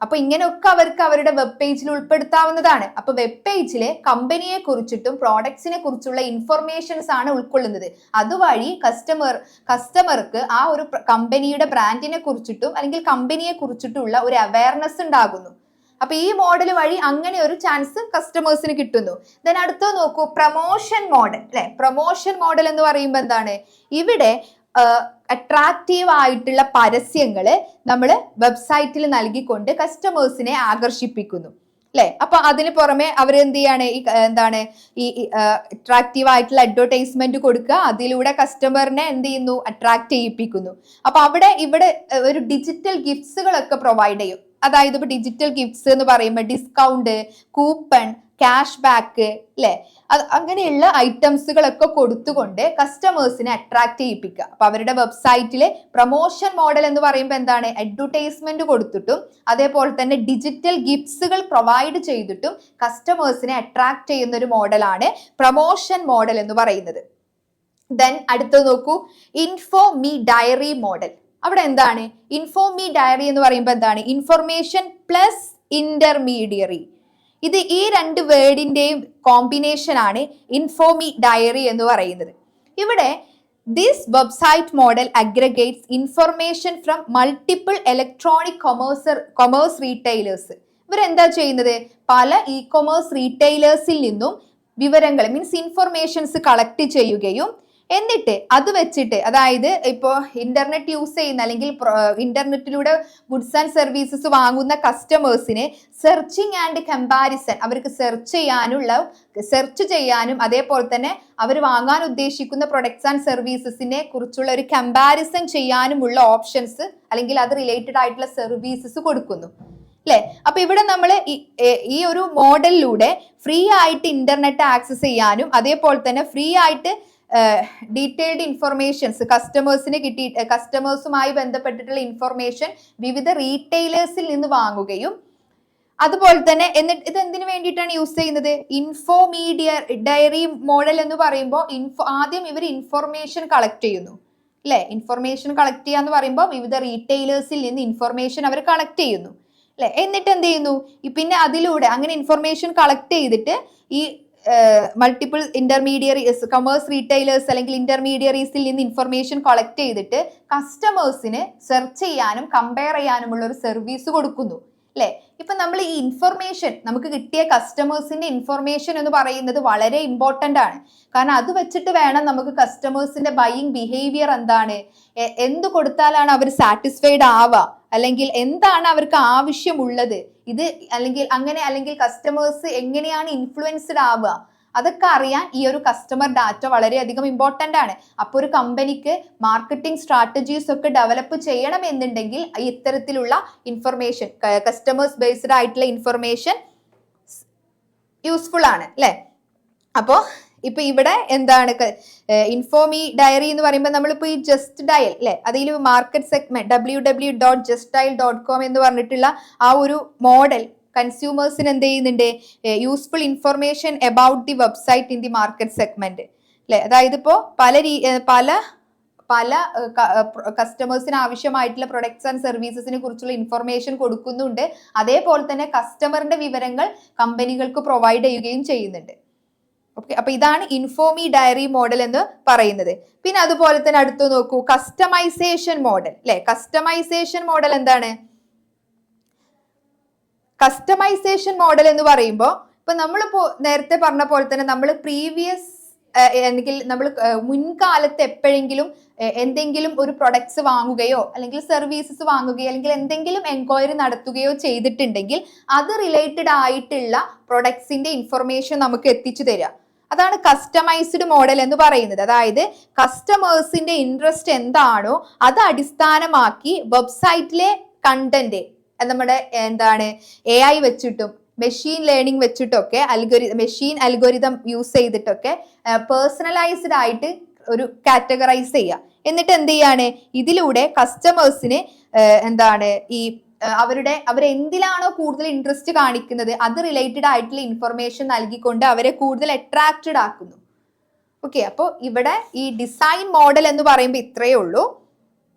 അപ്പൊ ഇങ്ങനെയൊക്കെ അവർക്ക് അവരുടെ വെബ് പേജിൽ ഉൾപ്പെടുത്താവുന്നതാണ്. അപ്പൊ വെബ് പേജിലെ കമ്പനിയെ കുറിച്ചിട്ടും പ്രോഡക്ട്സിനെ കുറിച്ചുള്ള ഇൻഫർമേഷൻസ് ആണ് ഉൾക്കൊള്ളുന്നത്. അതുവഴി കസ്റ്റമർക്ക് ആ ഒരു കമ്പനിയുടെ ബ്രാൻഡിനെ കുറിച്ചിട്ടും അല്ലെങ്കിൽ കമ്പനിയെ കുറിച്ചിട്ടുള്ള ഒരു അവയർനെസ് ഉണ്ടാകുന്നു. അപ്പൊ ഈ മോഡൽ വഴി അങ്ങനെ ഒരു ചാൻസ് കസ്റ്റമേഴ്സിന് കിട്ടുന്നു. ദെൻ അടുത്തത് നോക്കൂ, പ്രൊമോഷൻ മോഡൽ അല്ലെ? പ്രൊമോഷൻ മോഡൽ എന്ന് പറയുമ്പോൾ എന്താണ്? ഇവിടെ അട്രാക്റ്റീവ് ആയിട്ടുള്ള പരസ്യങ്ങള് നമ്മൾ വെബ്സൈറ്റിൽ നൽകിക്കൊണ്ട് കസ്റ്റമേഴ്സിനെ ആകർഷിപ്പിക്കുന്നു അല്ലെ? അപ്പൊ അതിന് പുറമെ അവർ എന്ത് ചെയ്യാണ്? ഈ അട്രാക്റ്റീവ് ആയിട്ടുള്ള അഡ്വർടൈസ്മെന്റ് കൊടുക്കുക, അതിലൂടെ കസ്റ്റമറിനെ എന്ത് ചെയ്യുന്നു? അട്രാക്ട് ചെയ്യിപ്പിക്കുന്നു. അപ്പൊ ഇവിടെ ഒരു ഡിജിറ്റൽ ഗിഫ്റ്റ്സുകളൊക്കെ പ്രൊവൈഡ് ചെയ്യും. അതായത് ഇപ്പൊ ഡിജിറ്റൽ ഗിഫ്റ്റ്സ് എന്ന് പറയുമ്പോൾ ഡിസ്കൗണ്ട്, കൂപ്പൺ, ക്യാഷ് ബാക്ക് അല്ലെ? അങ്ങനെയുള്ള ഐറ്റംസുകളൊക്കെ കൊടുത്തുകൊണ്ട് കസ്റ്റമേഴ്സിനെ അട്രാക്ട് ചെയ്യിപ്പിക്കുക. അപ്പൊ അവരുടെ വെബ്സൈറ്റില് പ്രൊമോഷൻ മോഡൽ എന്ന് പറയുമ്പോൾ എന്താണ്? അഡ്വർടൈസ്മെന്റ് കൊടുത്തിട്ടും അതേപോലെ തന്നെ ഡിജിറ്റൽ ഗിഫ്റ്റ്സുകൾ പ്രൊവൈഡ് ചെയ്തിട്ടും കസ്റ്റമേഴ്സിനെ അട്രാക്ട് ചെയ്യുന്ന ഒരു മോഡലാണ് പ്രൊമോഷൻ മോഡൽ എന്ന് പറയുന്നത്. ദെൻ അടുത്തത് നോക്കൂ, ഇൻഫോ മീ ഡയറി മോഡൽ. അവിടെ എന്താണ്? ഇൻഫോ മീ ഡയറി എന്ന് പറയുമ്പോൾ എന്താണ്? Information plus intermediary. ഈ രണ്ട് വേർഡിന്റെയും കോമ്പിനേഷൻ ആണ് ഇൻഫോമി ഡയറി എന്ന് പറയുന്നത്. ഇവിടെ this website model aggregates information from multiple electronic commerce retailers. ഇവരെന്താ ചെയ്യുന്നത്? പല ഇ കൊമേഴ്സ് റീറ്റെയിലേഴ്സിൽ നിന്നും വിവരങ്ങൾ മീൻസ് ഇൻഫർമേഷൻസ് കളക്ട് ചെയ്യുകയും എന്നിട്ട് അത് വെച്ചിട്ട്, അതായത് ഇപ്പോൾ ഇന്റർനെറ്റ് യൂസ് ചെയ്യുന്ന അല്ലെങ്കിൽ ഇന്റർനെറ്റിലൂടെ ഗുഡ്സ് ആൻഡ് സർവീസസ് വാങ്ങുന്ന കസ്റ്റമേഴ്സിനെ സെർച്ചിങ് ആൻഡ് കമ്പാരിസൺ, അവർക്ക് സെർച്ച് ചെയ്യാനും അതേപോലെ തന്നെ അവർ വാങ്ങാൻ ഉദ്ദേശിക്കുന്ന പ്രൊഡക്ട്സ് ആൻഡ് സർവീസസിനെ കുറിച്ചുള്ള ഒരു കമ്പാരിസൺ ചെയ്യാനുമുള്ള ഓപ്ഷൻസ് അല്ലെങ്കിൽ അത് റിലേറ്റഡ് ആയിട്ടുള്ള സർവീസസ് കൊടുക്കുന്നു അല്ലെ? അപ്പൊ ഇവിടെ നമ്മൾ ഈ ഒരു മോഡലിലൂടെ ഫ്രീ ആയിട്ട് ഇന്റർനെറ്റ് ആക്സസ് ചെയ്യാനും അതേപോലെ തന്നെ ഫ്രീ ആയിട്ട് ഡീറ്റെയിൽഡ് ഇൻഫർമേഷൻസ് കസ്റ്റമേഴ്സുമായി ബന്ധപ്പെട്ടിട്ടുള്ള ഇൻഫർമേഷൻ വിവിധ റീറ്റെയിലേഴ്സിൽ നിന്ന് വാങ്ങുകയും അതുപോലെ തന്നെ ഇത് എന്തിനു വേണ്ടിയിട്ടാണ് യൂസ് ചെയ്യുന്നത്? ഡയറി മോഡൽ എന്ന് പറയുമ്പോൾ ആദ്യം ഇവർ ഇൻഫർമേഷൻ കളക്ട് ചെയ്യുന്നു അല്ലെ? ഇൻഫർമേഷൻ കളക്ട് ചെയ്യാന്ന് പറയുമ്പോൾ വിവിധ റീറ്റെയിലേഴ്സിൽ നിന്ന് ഇൻഫർമേഷൻ അവർ കളക്ട് ചെയ്യുന്നു അല്ലെ? എന്നിട്ട് എന്ത് ചെയ്യുന്നു? പിന്നെ അതിലൂടെ അങ്ങനെ ഇൻഫർമേഷൻ കളക്ട് ചെയ്തിട്ട് ഈ മൾട്ടിപ്പിൾ ഇന്റർമീഡിയറീസ് കൊമേഴ്സ് റീറ്റെയിലേഴ്സ് അല്ലെങ്കിൽ ഇന്റർമീഡിയറീസിൽ നിന്ന് ഇൻഫർമേഷൻ കളക്ട് ചെയ്തിട്ട് കസ്റ്റമേഴ്സിന് സെർച്ച് ചെയ്യാനും കമ്പയർ ചെയ്യാനുമുള്ള ഒരു സർവീസ് കൊടുക്കുന്നു അല്ലെ? ഇപ്പൊ നമ്മൾ ഈ ഇൻഫർമേഷൻ നമുക്ക് കിട്ടിയ കസ്റ്റമേഴ്സിന്റെ ഇൻഫർമേഷൻ എന്ന് പറയുന്നത് വളരെ ഇമ്പോർട്ടന്റ് ആണ്. കാരണം അത് വെച്ചിട്ട് വേണം നമുക്ക് കസ്റ്റമേഴ്സിന്റെ ബൈയിങ് ബിഹേവിയർ എന്താണ്, എന്ത് കൊടുത്താലാണ് അവർ സാറ്റിസ്ഫൈഡ് ആവുക, അല്ലെങ്കിൽ എന്താണ് അവർക്ക് ആവശ്യമുള്ളത്, അല്ലെങ്കിൽ കസ്റ്റമേഴ്സ് എങ്ങനെയാണ് ഇൻഫ്ലുവൻസ്ഡ് ആവുക, അതൊക്കെ അറിയാൻ ഈ ഒരു കസ്റ്റമർ ഡാറ്റ വളരെയധികം ഇമ്പോർട്ടന്റ് ആണ്. അപ്പോൾ ഒരു കമ്പനിക്ക് മാർക്കറ്റിംഗ് സ്ട്രാറ്റജീസ് ഒക്കെ ഡെവലപ്പ് ചെയ്യണം എന്നുണ്ടെങ്കിൽ ഇത്തരത്തിലുള്ള ഇൻഫർമേഷൻ, കസ്റ്റമേഴ്സ് ബേസ്ഡ് ആയിട്ടുള്ള ഇൻഫർമേഷൻ യൂസ്ഫുൾ ആണ് അല്ലെ? അപ്പോ ഇപ്പൊ ഇവിടെ എന്താണ് ഇൻഫോമി ഡയറി എന്ന് പറയുമ്പോൾ നമ്മളിപ്പോ ഈ ജസ്റ്റ് ഡയൽ അല്ലെ, അതിൽ മാർക്കറ്റ് സെഗ്മെന്റ് www.justdial.com എന്ന് പറഞ്ഞിട്ടുള്ള ആ ഒരു മോഡൽ കൺസ്യൂമേഴ്സിന് എന്ത് ചെയ്യുന്നുണ്ട്? Useful information about the website in the market segment അല്ലെ? അതായത് ഇപ്പോ പല കസ്റ്റമേഴ്സിന് ആവശ്യമായിട്ടുള്ള പ്രൊഡക്ട്സ് ആൻഡ് സർവീസസിനെ കുറിച്ചുള്ള ഇൻഫർമേഷൻ കൊടുക്കുന്നുണ്ട്. അതേപോലെ തന്നെ കസ്റ്റമറിന്റെ വിവരങ്ങൾ കമ്പനികൾക്ക് പ്രൊവൈഡ് ചെയ്യുകയും ചെയ്യുന്നുണ്ട്. ഓക്കെ, അപ്പൊ ഇതാണ് ഇൻഫോമി ഡയറി മോഡൽ എന്ന് പറയുന്നത്. പിന്നെ അതുപോലെ തന്നെ അടുത്ത് നോക്കൂ, കസ്റ്റമൈസേഷൻ മോഡൽ അല്ലെ? കസ്റ്റമൈസേഷൻ മോഡൽ എന്താണ്? കസ്റ്റമൈസേഷൻ മോഡൽ എന്ന് പറയുമ്പോൾ ഇപ്പൊ നമ്മളിപ്പോ നേരത്തെ പറഞ്ഞ പോലെ തന്നെ നമ്മൾ അല്ലെങ്കിൽ നമ്മൾ മുൻകാലത്ത് എപ്പോഴെങ്കിലും എന്തെങ്കിലും ഒരു പ്രൊഡക്ട്സ് വാങ്ങുകയോ അല്ലെങ്കിൽ സർവീസസ് വാങ്ങുകയോ അല്ലെങ്കിൽ എന്തെങ്കിലും എൻക്വയറി നടത്തുകയോ ചെയ്തിട്ടുണ്ടെങ്കിൽ അത് റിലേറ്റഡ് ആയിട്ടുള്ള പ്രൊഡക്ട്സിന്റെ ഇൻഫർമേഷൻ നമുക്ക് എത്തിച്ചു തരിക. അതാണ് കസ്റ്റമൈസ്ഡ് മോഡൽ എന്ന് പറയുന്നത്. അതായത് കസ്റ്റമേഴ്സിന്റെ ഇൻട്രസ്റ്റ് എന്താണോ അത് അടിസ്ഥാനമാക്കി വെബ്സൈറ്റിലെ കണ്ടന്റ് നമ്മുടെ AI വെച്ചിട്ടും മെഷീൻ ലേണിംഗ് വെച്ചിട്ടൊക്കെ മെഷീൻ അൽഗോരിതം യൂസ് ചെയ്തിട്ടൊക്കെ പേഴ്സണലൈസ്ഡ് ആയിട്ട് ഒരു കാറ്റഗറൈസ് ചെയ്യുക. എന്നിട്ട് എന്ത് ചെയ്യാണ്? ഇതിലൂടെ കസ്റ്റമേഴ്സിന് അവരെന്തിലാണോ കൂടുതൽ ഇൻട്രസ്റ്റ് കാണിക്കുന്നത് അത് റിലേറ്റഡ് ആയിട്ടുള്ള ഇൻഫർമേഷൻ നൽകിക്കൊണ്ട് അവരെ കൂടുതൽ അട്രാക്റ്റഡ് ആക്കുന്നു. ഓക്കെ, അപ്പോൾ ഇവിടെ ഈ ഡിസൈൻ മോഡൽ എന്ന് പറയുമ്പോൾ ഇത്രയേ ഉള്ളൂ.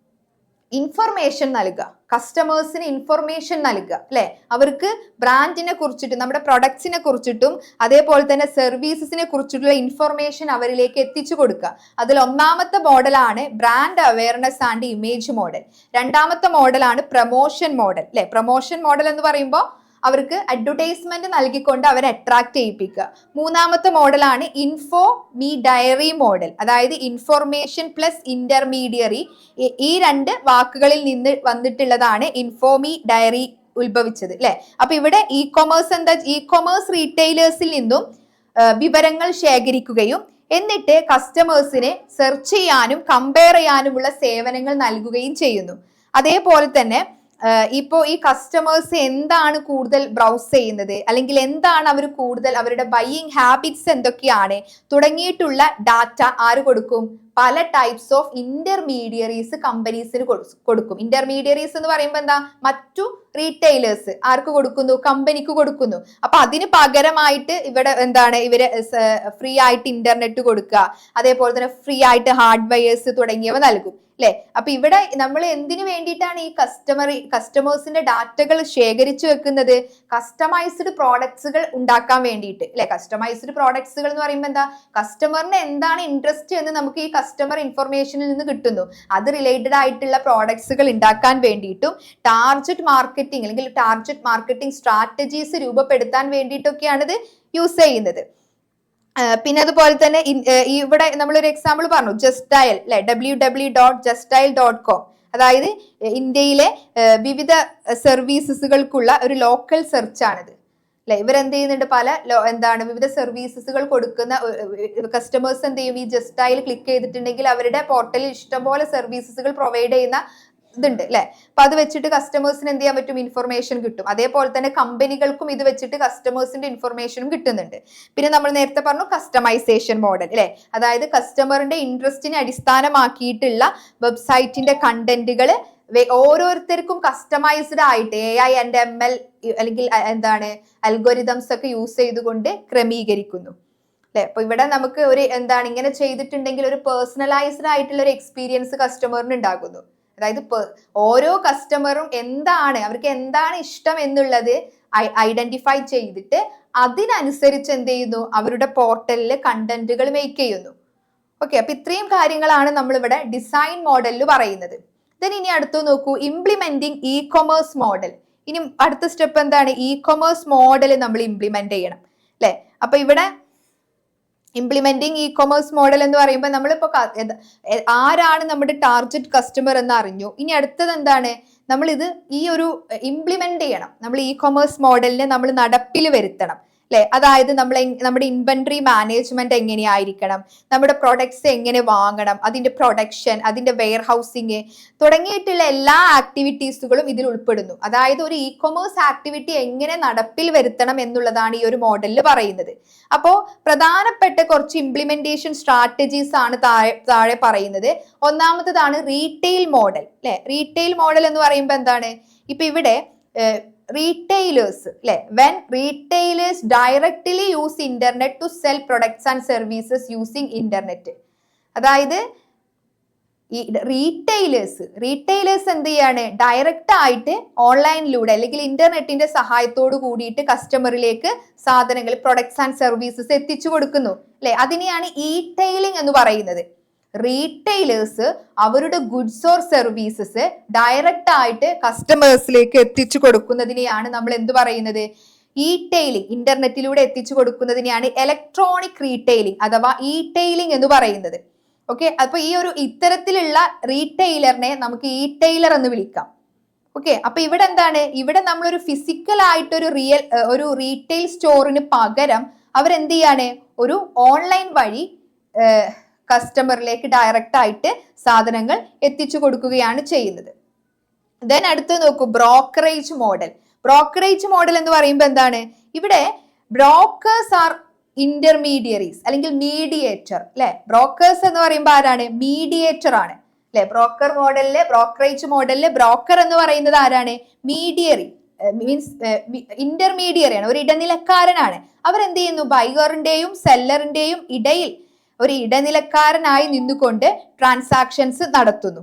ഇൻഫർമേഷൻ നൽകുക, കസ്റ്റമേഴ്സിന് ഇൻഫർമേഷൻ നൽകുക അല്ലെ, അവർക്ക് ബ്രാൻഡിനെ കുറിച്ചിട്ടും നമ്മുടെ പ്രൊഡക്ട്സിനെ കുറിച്ചിട്ടും അതേപോലെ തന്നെ സർവീസസിനെ കുറിച്ചിട്ടുള്ള ഇൻഫർമേഷൻ അവരിലേക്ക് എത്തിച്ചു കൊടുക്കുക. അതിൽ ഒന്നാമത്തെ മോഡലാണ് brand awareness and image model. രണ്ടാമത്തെ മോഡലാണ് പ്രൊമോഷൻ മോഡൽ അല്ലെ. പ്രൊമോഷൻ മോഡൽ എന്ന് പറയുമ്പോൾ അവർക്ക് അഡ്വർടൈസ്മെന്റ് നൽകിക്കൊണ്ട് അവരെ അട്രാക്ട് ചെയ്യിപ്പിക്കുക. മൂന്നാമത്തെ മോഡലാണ് ഇൻഫോ മീ ഡയറി മോഡൽ, അതായത് ഇൻഫോർമേഷൻ പ്ലസ് ഇന്റർമീഡിയറി. ഈ രണ്ട് വാക്കുകളിൽ നിന്ന് വന്നിട്ടുള്ളതാണ് ഇൻഫോമി ഡയറി ഉത്ഭവിച്ചത് അല്ലെ. അപ്പൊ ഇവിടെ ഇ കൊമേഴ്സ് എന്താ, ഇ കൊമേഴ്സ് റീറ്റെയിലേഴ്സിൽ നിന്നും വിവരങ്ങൾ ശേഖരിക്കുകയും എന്നിട്ട് കസ്റ്റമേഴ്സിനെ സെർച്ച് ചെയ്യാനും കമ്പയർ ചെയ്യാനുമുള്ള സേവനങ്ങൾ നൽകുകയും ചെയ്യുന്നു. അതേപോലെ തന്നെ ഇപ്പോൾ ഈ കസ്റ്റമേഴ്സ് എന്താണ് കൂടുതൽ ബ്രൗസ് ചെയ്യുന്നത്, അല്ലെങ്കിൽ എന്താണ് അവർ കൂടുതൽ അവരുടെ ബൈയിങ് ഹാബിറ്റ്സ് എന്തൊക്കെയാണ് തുടങ്ങിയിട്ടുള്ള ഡാറ്റ ആര് കൊടുക്കും? പല ടൈപ്സ് ഓഫ് ഇന്റർമീഡിയറീസ് കമ്പനീസിന് കൊടുക്കും. ഇന്റർമീഡിയറീസ് എന്ന് പറയുമ്പോൾ എന്താ, മറ്റു റീറ്റെയിലേഴ്സ് ആർക്ക് കൊടുക്കുന്നു? കമ്പനിക്ക് കൊടുക്കുന്നു. അപ്പൊ അതിന് പകരമായിട്ട് ഇവിടെ എന്താണ്, ഇവര് ഫ്രീ ആയിട്ട് ഇന്റർനെറ്റ് കൊടുക്കുക, അതേപോലെ തന്നെ ഫ്രീ ആയിട്ട് ഹാർഡ്വെയർസ് തുടങ്ങിയവ നൽകും അല്ലെ. അപ്പൊ ഇവിടെ നമ്മൾ എന്തിനു വേണ്ടിയിട്ടാണ് ഈ കസ്റ്റമേഴ്സിന്റെ ഡാറ്റകൾ ശേഖരിച്ചു വെക്കുന്നത്? കസ്റ്റമൈസ്ഡ് പ്രോഡക്ട്സുകൾ ഉണ്ടാക്കാൻ വേണ്ടിയിട്ട് അല്ലെ. കസ്റ്റമൈസ്ഡ് പ്രോഡക്ട്സുകൾ എന്ന് പറയുമ്പോൾ എന്താ, കസ്റ്റമറിന് എന്താണ് ഇൻട്രസ്റ്റ് എന്ന് നമുക്ക് ഈ കസ്റ്റമർ ഇൻഫർമേഷനിൽ നിന്ന് കിട്ടുന്നു. അത് റിലേറ്റഡ് ആയിട്ടുള്ള പ്രോഡക്ട്സുകൾ ഉണ്ടാക്കാൻ വേണ്ടിയിട്ടും ടാർഗറ്റ് മാർക്കറ്റിംഗ് അല്ലെങ്കിൽ ടാർഗറ്റ് മാർക്കറ്റിംഗ് സ്ട്രാറ്റജീസ് രൂപപ്പെടുത്താൻ വേണ്ടിയിട്ടൊക്കെയാണ് ഇത് യൂസ് ചെയ്യുന്നത്. പിന്നെ അതുപോലെ തന്നെ ഇവിടെ നമ്മളൊരു എക്സാമ്പിൾ പറഞ്ഞു, ജസ്റ്റൈൽ അല്ലെ, www.justdial.com. അതായത് ഇന്ത്യയിലെ വിവിധ സർവീസസുകൾക്കുള്ള ഒരു ലോക്കൽ സെർച്ച് ആണിത് അല്ലെ. ഇവരെന്ത് ചെയ്യുന്നുണ്ട്, പല വിവിധ സർവീസസുകൾ കൊടുക്കുന്ന കസ്റ്റമേഴ്സ് എന്ത് ചെയ്യും, ഈ ജസ്റ്റൈൽ ക്ലിക്ക് ചെയ്തിട്ടുണ്ടെങ്കിൽ അവരുടെ പോർട്ടലിൽ ഇഷ്ടംപോലെ സർവീസസുകൾ പ്രൊവൈഡ് ചെയ്യുന്ന ഇതുണ്ട് അല്ലെ. അപ്പൊ അത് വെച്ചിട്ട് കസ്റ്റമേഴ്സിന് എന്ത് ചെയ്യാൻ പറ്റും, ഇൻഫർമേഷൻ കിട്ടും. അതേപോലെ തന്നെ കമ്പനികൾക്കും ഇത് വെച്ചിട്ട് കസ്റ്റമേഴ്സിന്റെ ഇൻഫർമേഷനും കിട്ടുന്നുണ്ട്. പിന്നെ നമ്മൾ നേരത്തെ പറഞ്ഞു കസ്റ്റമൈസേഷൻ മോഡൽ അല്ലെ, അതായത് കസ്റ്റമറിന്റെ ഇൻട്രസ്റ്റിനെ അടിസ്ഥാനമാക്കിയിട്ടുള്ള വെബ്സൈറ്റിന്റെ കണ്ടന്റുകൾ ഓരോരുത്തർക്കും കസ്റ്റമൈസ്ഡ് ആയിട്ട് AI ആൻഡ് ML അല്ലെങ്കിൽ എന്താണ് അൽഗോരിതംസ് ഒക്കെ യൂസ് ചെയ്തുകൊണ്ട് ക്രമീകരിക്കുന്നു അല്ലെ. അപ്പൊ ഇവിടെ നമുക്ക് ഒരു എന്താണ് ഇങ്ങനെ ചെയ്തിട്ടുണ്ടെങ്കിൽ ഒരു പേഴ്സണലൈസ്ഡ് ആയിട്ടുള്ള ഒരു എക്സ്പീരിയൻസ് കസ്റ്റമറിന് ഉണ്ടാകുന്നു. അതായത് ഓരോ കസ്റ്റമറും എന്താണ്, അവർക്ക് എന്താണ് ഇഷ്ടം എന്നുള്ളത് ഐഡന്റിഫൈ ചെയ്തിട്ട് അതിനനുസരിച്ച് എന്ത് ചെയ്യുന്നു, അവരുടെ പോർട്ടലിൽ കണ്ടന്റുകൾ മേക്ക് ചെയ്യുന്നു. ഓക്കെ, അപ്പൊ ഇത്രയും കാര്യങ്ങളാണ് നമ്മൾ ഇവിടെ ഡിസൈൻ മോഡലിൽ പറയുന്നത്. ദെൻ ഇനി അടുത്ത് നോക്കൂ, ഇംപ്ലിമെന്റിങ് ഇ കൊമേഴ്സ് മോഡൽ. ഇനി അടുത്ത സ്റ്റെപ്പ് എന്താണ്, ഇ കൊമേഴ്സ് മോഡൽ നമ്മൾ ഇംപ്ലിമെന്റ് ചെയ്യണം അല്ലെ. അപ്പൊ ഇവിടെ ഇംപ്ലിമെന്റിങ് ഇ കൊമേഴ്സ് മോഡൽ എന്ന് പറയുമ്പോൾ നമ്മളിപ്പോ ആരാണ് നമ്മുടെ ടാർഗറ്റ് കസ്റ്റമർ എന്ന് അറിഞ്ഞു. ഇനി അടുത്തത് എന്താണ്, നമ്മൾ ഇത് ഈ ഒരു ഇംപ്ലിമെന്റ് ചെയ്യണം. നമ്മൾ ഇ കൊമേഴ്സ് മോഡലിനെ നമ്മൾ നടപ്പിൽ വരുത്തണം അല്ലെ. അതായത് നമ്മുടെ ഇൻവെന്ററി മാനേജ്മെന്റ് എങ്ങനെയായിരിക്കണം, നമ്മുടെ പ്രൊഡക്ട്സ് എങ്ങനെ വാങ്ങണം, അതിന്റെ പ്രൊഡക്ഷൻ, അതിന്റെ വെയർ ഹൗസിങ് തുടങ്ങിയിട്ടുള്ള എല്ലാ ആക്ടിവിറ്റീസുകളും ഇതിൽ ഉൾപ്പെടുന്നു. അതായത് ഒരു ഇ കൊമേഴ്സ് ആക്ടിവിറ്റി എങ്ങനെ നടപ്പിൽ വരുത്തണം എന്നുള്ളതാണ് ഈ ഒരു മോഡലിൽ പറയുന്നത്. അപ്പോ പ്രധാനപ്പെട്ട കുറച്ച് ഇംപ്ലിമെന്റേഷൻ സ്ട്രാറ്റജീസ് ആണ് താഴെ പറയുന്നത്. ഒന്നാമത്തതാണ് റീറ്റെയിൽ മോഡൽ അല്ലെ. റീറ്റെയിൽ മോഡൽ എന്ന് പറയുമ്പോൾ എന്താണ്, ഇപ്പൊ ഇവിടെ റീറ്റെയിലേഴ്സ് അല്ലെ, when retailers directly use internet to sell products and services using internet. അതായത് ഈ റീറ്റെയിലേഴ്സ് എന്ത് ചെയ്യാണ്, ഡയറക്റ്റ് ആയിട്ട് ഓൺലൈനിലൂടെ അല്ലെങ്കിൽ ഇന്റർനെറ്റിന്റെ സഹായത്തോട് കൂടിയിട്ട് കസ്റ്റമറിലേക്ക് സാധനങ്ങൾ, പ്രൊഡക്ട്സ് ആൻഡ് സർവീസസ് എത്തിച്ചു കൊടുക്കുന്നു അല്ലെ. അതിനെയാണ് ഇ ടെയിലിംഗ് എന്ന് പറയുന്നത്. റീറ്റെയിലേഴ്സ് അവരുടെ ഗുഡ്സ് ഓർ സർവീസസ് ഡയറക്റ്റ് ആയിട്ട് കസ്റ്റമേഴ്സിലേക്ക് എത്തിച്ചു കൊടുക്കുന്നതിനെയാണ് നമ്മൾ എന്ത് പറയുന്നത്, ഇ ടെയിലിംഗ്. ഇന്റർനെറ്റിലൂടെ എത്തിച്ചു കൊടുക്കുന്നതിനെയാണ് ഇലക്ട്രോണിക് റീറ്റെയിലിംഗ് അഥവാ ഇ ടെയിലിംഗ് എന്ന് പറയുന്നത്. ഓക്കെ, അപ്പൊ ഈ ഒരു ഇത്തരത്തിലുള്ള റീറ്റെയിലറിനെ നമുക്ക് ഇ ടെയിലർ എന്ന് വിളിക്കാം. ഓക്കെ, അപ്പൊ ഇവിടെ എന്താണ്, ഇവിടെ നമ്മളൊരു ഫിസിക്കൽ ആയിട്ട് ഒരു റീറ്റെയിൽ സ്റ്റോറിന് പകരം അവരെന്ത് ചെയ്യാണ്, ഒരു ഓൺലൈൻ വഴി കസ്റ്റമറിലേക്ക് ഡയറക്റ്റ് ആയിട്ട് സാധനങ്ങൾ എത്തിച്ചു കൊടുക്കുകയാണ് ചെയ്യുന്നത്. ദെൻ അടുത്ത് നോക്കൂ, ബ്രോക്കറേജ് മോഡൽ. ബ്രോക്കറേജ് മോഡൽ എന്ന് പറയുമ്പോൾ എന്താണ്, ഇവിടെ ബ്രോക്കേഴ്സ് ആർ ഇന്റർമീഡിയറീസ് അല്ലെങ്കിൽ മീഡിയേറ്റർ അല്ലെ. ബ്രോക്കേഴ്സ് എന്ന് പറയുമ്പോൾ ആരാണ്, മീഡിയേറ്റർ ആണ് അല്ലെ. ബ്രോക്കറേജ് മോഡലില് ബ്രോക്കർ എന്ന് പറയുന്നത് ആരാണ്, മീൻസ് ഇന്റർമീഡിയറി ആണ്, ഒരു ഇടനിലക്കാരനാണ്. അവരെന്ത് ചെയ്യുന്നു, ബൈയറിന്റെയും സെല്ലറിന്റെയും ഇടയിൽ ഒരു ഇടനിലക്കാരനായി നിന്നുകൊണ്ട് ട്രാൻസാക്ഷൻസ് നടത്തുന്നു.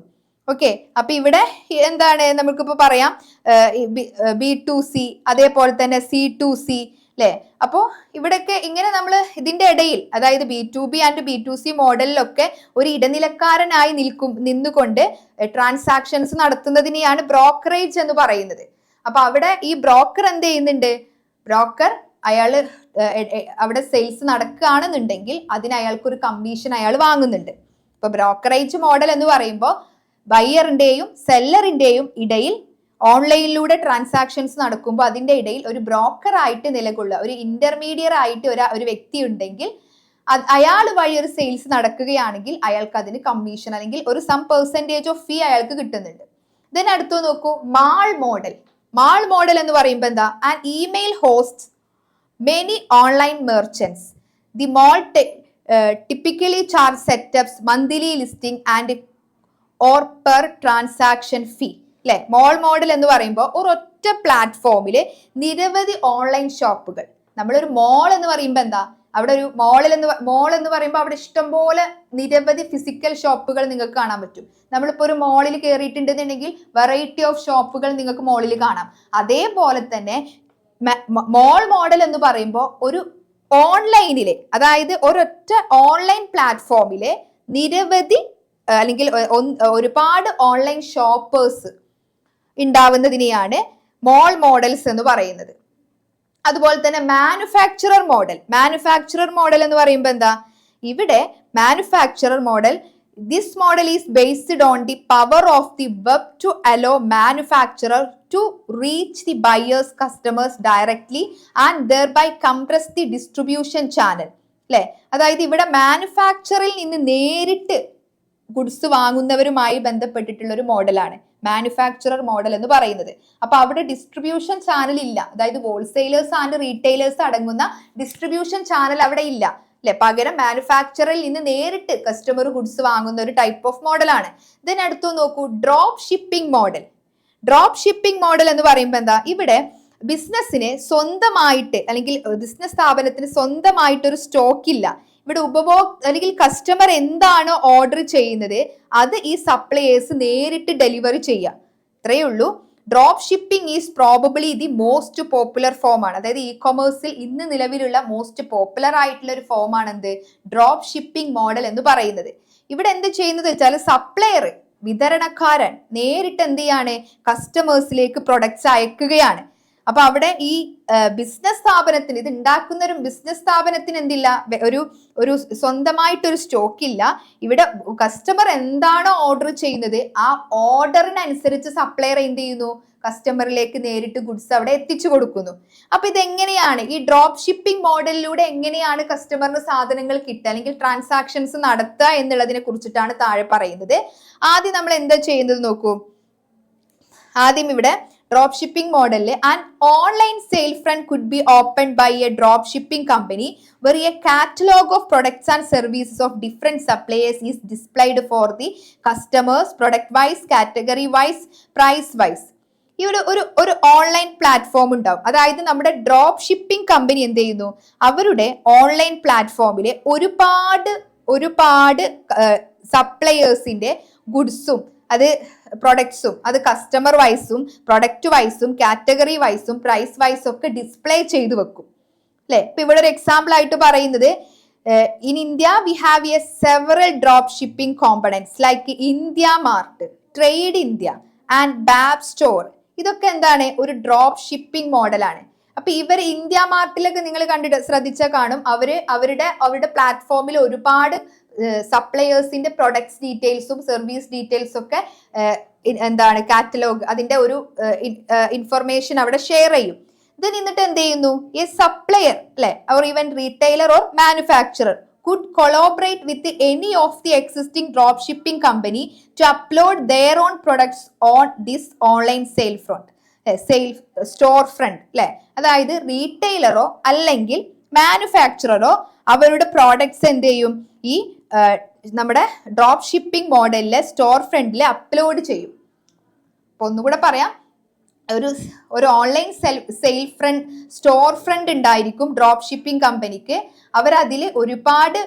ഓക്കെ. അപ്പൊ ഇവിടെ എന്താണ് നമുക്കിപ്പോ പറയാം B2C, അതേപോലെ തന്നെ C2C അല്ലെ. അപ്പോ ഇവിടെയൊക്കെ ഇങ്ങനെ നമ്മൾ ഇതിന്റെ ഇടയിൽ, അതായത് B2B ആൻഡ് B2C മോഡലിലൊക്കെ ഒരു ഇടനിലക്കാരനായി നിന്നുകൊണ്ട് ട്രാൻസാക്ഷൻസ് നടത്തുന്നതിനെയാണ് ബ്രോക്കറേജ് എന്ന് പറയുന്നത്. അപ്പൊ അവിടെ ഈ ബ്രോക്കർ എന്ത് ചെയ്യുന്നുണ്ട്? ബ്രോക്കർ അയാള് അവിടെ സെയിൽസ് നടക്കുകയാണെന്നുണ്ടെങ്കിൽ അതിന് അയാൾക്ക് ഒരു കമ്മീഷൻ അയാൾ വാങ്ങുന്നുണ്ട്. ഇപ്പൊ ബ്രോക്കറേജ് മോഡൽ എന്ന് പറയുമ്പോൾ ബയ്യറിന്റെയും സെല്ലറിന്റെയും ഇടയിൽ ഓൺലൈനിലൂടെ ട്രാൻസാക്ഷൻസ് നടക്കുമ്പോൾ അതിന്റെ ഇടയിൽ ഒരു ബ്രോക്കർ ആയിട്ട് നിലകൊള്ളുക, ഒരു ഇന്റർമീഡിയറ്റ് ആയിട്ട് ഒരു വ്യക്തി ഉണ്ടെങ്കിൽ അയാൾ വഴി ഒരു സെയിൽസ് നടക്കുകയാണെങ്കിൽ അയാൾക്ക് അതിന് കമ്മീഷൻ അല്ലെങ്കിൽ ഒരു സം പെർസെന്റേജ് ഓഫ് ഫീ അയാൾക്ക് കിട്ടുന്നുണ്ട്. ഇതിന് അടുത്ത് നോക്കൂ, മാൾ മോഡൽ. മാൾ മോഡൽ എന്ന് പറയുമ്പോൾ എന്താ? An email host many online merchants. The mall typically charge setups, monthly listing and or per transaction fee. അല്ലെ, മോൾ മോഡൽ എന്ന് പറയുമ്പോൾ ഒരൊറ്റ പ്ലാറ്റ്ഫോമിൽ നിരവധി ഓൺലൈൻ ഷോപ്പുകൾ. നമ്മളൊരു മോൾ എന്ന് പറയുമ്പോൾ എന്താ? അവിടെ ഒരു മോൾ എന്ന് പറയുമ്പോൾ അവിടെ ഇഷ്ടംപോലെ നിരവധി ഫിസിക്കൽ ഷോപ്പുകൾ നിങ്ങൾക്ക് കാണാൻ പറ്റും. നമ്മളിപ്പോൾ ഒരു മോളിൽ കയറിയിട്ടുണ്ടെന്നുണ്ടെങ്കിൽ വെറൈറ്റി ഓഫ് ഷോപ്പുകൾ നിങ്ങൾക്ക് മോളിൽ കാണാം. അതേപോലെ തന്നെ മോൾ മോഡൽ എന്ന് പറയുമ്പോൾ ഒരു ഓൺലൈനിലെ, അതായത് ഒരൊറ്റ ഓൺലൈൻ പ്ലാറ്റ്ഫോമിലെ നിരവധി അല്ലെങ്കിൽ ഒരുപാട് ഓൺലൈൻ ഷോപ്പേഴ്സ് ഉണ്ടാവുന്നതിനെയാണ് മോൾ മോഡൽസ് എന്ന് പറയുന്നത്. അതുപോലെ തന്നെ മാനുഫാക്ചറർ മോഡൽ. മാനുഫാക്ചറർ മോഡൽ എന്ന് പറയുമ്പോൾ എന്താ? ഇവിടെ manufacturer model, this model is based on the power of the web to allow manufacturer to reach the buyers customers directly and thereby compress the distribution channel. അല്ലെ, അതായത് ഇവിടെ മാനുഫാക്ചറിൽ നിന്ന് നേരിട്ട് goods വാങ്ങുന്നവരുമായി ബന്ധപ്പെട്ടിട്ടുള്ള ഒരു മോഡലാണ് മാനുഫാക്ചറർ മോഡൽ എന്ന് പറയുന്നത്. അപ്പൊ അവിടെ ഡിസ്ട്രിബ്യൂഷൻ ചാനൽ ഇല്ല, അതായത് ഹോൾസെയിലേഴ്സ് ആൻഡ് റീറ്റെയിലേഴ്സ് അടങ്ങുന്ന ഡിസ്ട്രിബ്യൂഷൻ ചാനൽ അവിടെ ഇല്ല. പകരം മാനുഫാക്ചറിൽ നിന്ന് നേരിട്ട് കസ്റ്റമർ ഗുഡ്സ് വാങ്ങുന്ന ഒരു ടൈപ്പ് ഓഫ് മോഡലാണ്. ഇതിനടുത്ത് നോക്കൂ, drop shipping model. Drop shipping model എന്ന് പറയുമ്പോൾ എന്താ? ഇവിടെ ബിസിനസ്സിന് സ്വന്തമായിട്ട് അല്ലെങ്കിൽ ബിസിനസ് സ്ഥാപനത്തിന് സ്വന്തമായിട്ട് ഒരു സ്റ്റോക്ക് ഇല്ല. ഇവിടെ അല്ലെങ്കിൽ കസ്റ്റമർ എന്താണോ ഓർഡർ ചെയ്യുന്നത് അത് ഈ സപ്ലയേഴ്സ് നേരിട്ട് ഡെലിവറി ചെയ്യുക, ഇത്രയേ ഉള്ളൂ. Drop shipping is probably the most popular form ആണ്. അതായത് ഇ കൊമേഴ്സിൽ ഇന്ന് നിലവിലുള്ള മോസ്റ്റ് പോപ്പുലർ ആയിട്ടുള്ള ഒരു ഫോം ആണ് എന്ത്? ഡ്രോപ്പ് ഷിപ്പിംഗ് മോഡൽ എന്ന് പറയുന്നത്. ഇവിടെ എന്ത് ചെയ്യുന്നത് വെച്ചാൽ സപ്ലയർ, വിതരണക്കാരൻ നേരിട്ട് എന്ത് ചെയ്യാണ്? കസ്റ്റമേഴ്സിലേക്ക് പ്രൊഡക്ട്സ് അയക്കുകയാണ്. അപ്പൊ അവിടെ ഈ ബിസിനസ് സ്ഥാപനത്തിന്, ഇത് ഉണ്ടാക്കുന്ന ഒരു ബിസിനസ് സ്ഥാപനത്തിന് എന്തില്ല? ഒരു സ്വന്തമായിട്ടൊരു സ്റ്റോക്ക് ഇല്ല. ഇവിടെ കസ്റ്റമർ എന്താണോ ഓർഡർ ചെയ്യുന്നത് ആ ഓർഡറിനനുസരിച്ച് സപ്ലയർ എന്ത് ചെയ്യുന്നു? കസ്റ്റമറിലേക്ക് നേരിട്ട് ഗുഡ്സ് അവിടെ എത്തിച്ചു കൊടുക്കുന്നു. അപ്പൊ ഇതെങ്ങനെയാണ് ഈ ഡ്രോപ്പ് ഷിപ്പിംഗ് മോഡലിലൂടെ എങ്ങനെയാണ് കസ്റ്റമറിന് സാധനങ്ങൾ കിട്ടുക അല്ലെങ്കിൽ ട്രാൻസാക്ഷൻസ് നടത്തുക എന്നുള്ളതിനെ കുറിച്ചിട്ടാണ് താഴെ പറയുന്നത്. ആദ്യം നമ്മൾ എന്താ ചെയ്യുന്നത് നോക്കൂ. ആദ്യം ഇവിടെ ഡ്രോപ്പ് ഷിപ്പിംഗ് മോഡലിൽ an online sale front could be open by a drop shipping company where a catalogue of products and services of different suppliers is displayed for the customers, product wise, category wise, price wise. ഇവിടെ ഒരു online platform ഉണ്ടാവും. അതായത് നമ്മുടെ drop shipping company എന്ത് ചെയ്യുന്നു? അവരുടെ online പ്ലാറ്റ്ഫോമിലെ ഒരുപാട് സപ്ലയേഴ്സിന്റെ ഗുഡ്സും അത് പ്രൊഡക്ട്സും അത് കസ്റ്റമർ വൈസും പ്രൊഡക്റ്റ് വൈസും കാറ്റഗറി വൈസും പ്രൈസ് വൈസും ഒക്കെ ഡിസ്പ്ലേ ചെയ്തു വെക്കും അല്ലെ. ഇപ്പൊ ഇവിടെ ഒരു എക്സാമ്പിൾ ആയിട്ട് പറയുന്നത്, in India we have A several drop shipping components like India mart, trade India and Bab store. ഇതൊക്കെ എന്താണ്? ഒരു ഡ്രോപ്പ് ഷിപ്പിംഗ് മോഡലാണ്. അപ്പൊ ഇവർ ഇന്ത്യ മാർട്ടിലൊക്കെ നിങ്ങൾ ശ്രദ്ധിച്ചാൽ കാണും, അവരുടെ പ്ലാറ്റ്ഫോമിൽ ഒരുപാട് സപ്ലയേഴ്സിന്റെ പ്രൊഡക്ട്സ് ഡീറ്റെയിൽസും സർവീസ് ഡീറ്റെയിൽസും ഒക്കെ എന്താണ് കാറ്റലോഗ്, അതിന്റെ ഒരു ഇൻഫർമേഷൻ അവിടെ ഷെയർ ചെയ്യും. ഇത് നിന്നിട്ട് എന്ത് ചെയ്യുന്നു? എ സപ്ലയർ അല്ലെ or even retailer or manufacturer could collaborate with any of the existing drop shipping company to upload their own products on this online sale front, store front അല്ലെ. അതായത് റീറ്റെയിലറോ അല്ലെങ്കിൽ മാനുഫാക്ചററോ അവരുടെ പ്രോഡക്ട്സ് എന്ത് ചെയ്യും? ഈ നമ്മുടെ ഡ്രോപ്പ് ഷിപ്പിംഗ് മോഡലിലെ സ്റ്റോർ ഫ്രണ്ടിൽ അപ്ലോഡ് ചെയ്യും. അപ്പൊ ഒന്നുകൂടെ പറയാം, ഒരു online sale front, store front ഉണ്ടായിരിക്കും ഡ്രോപ്പ് ഷിപ്പിംഗ് കമ്പനിക്ക്. അവരതിൽ ഒരുപാട്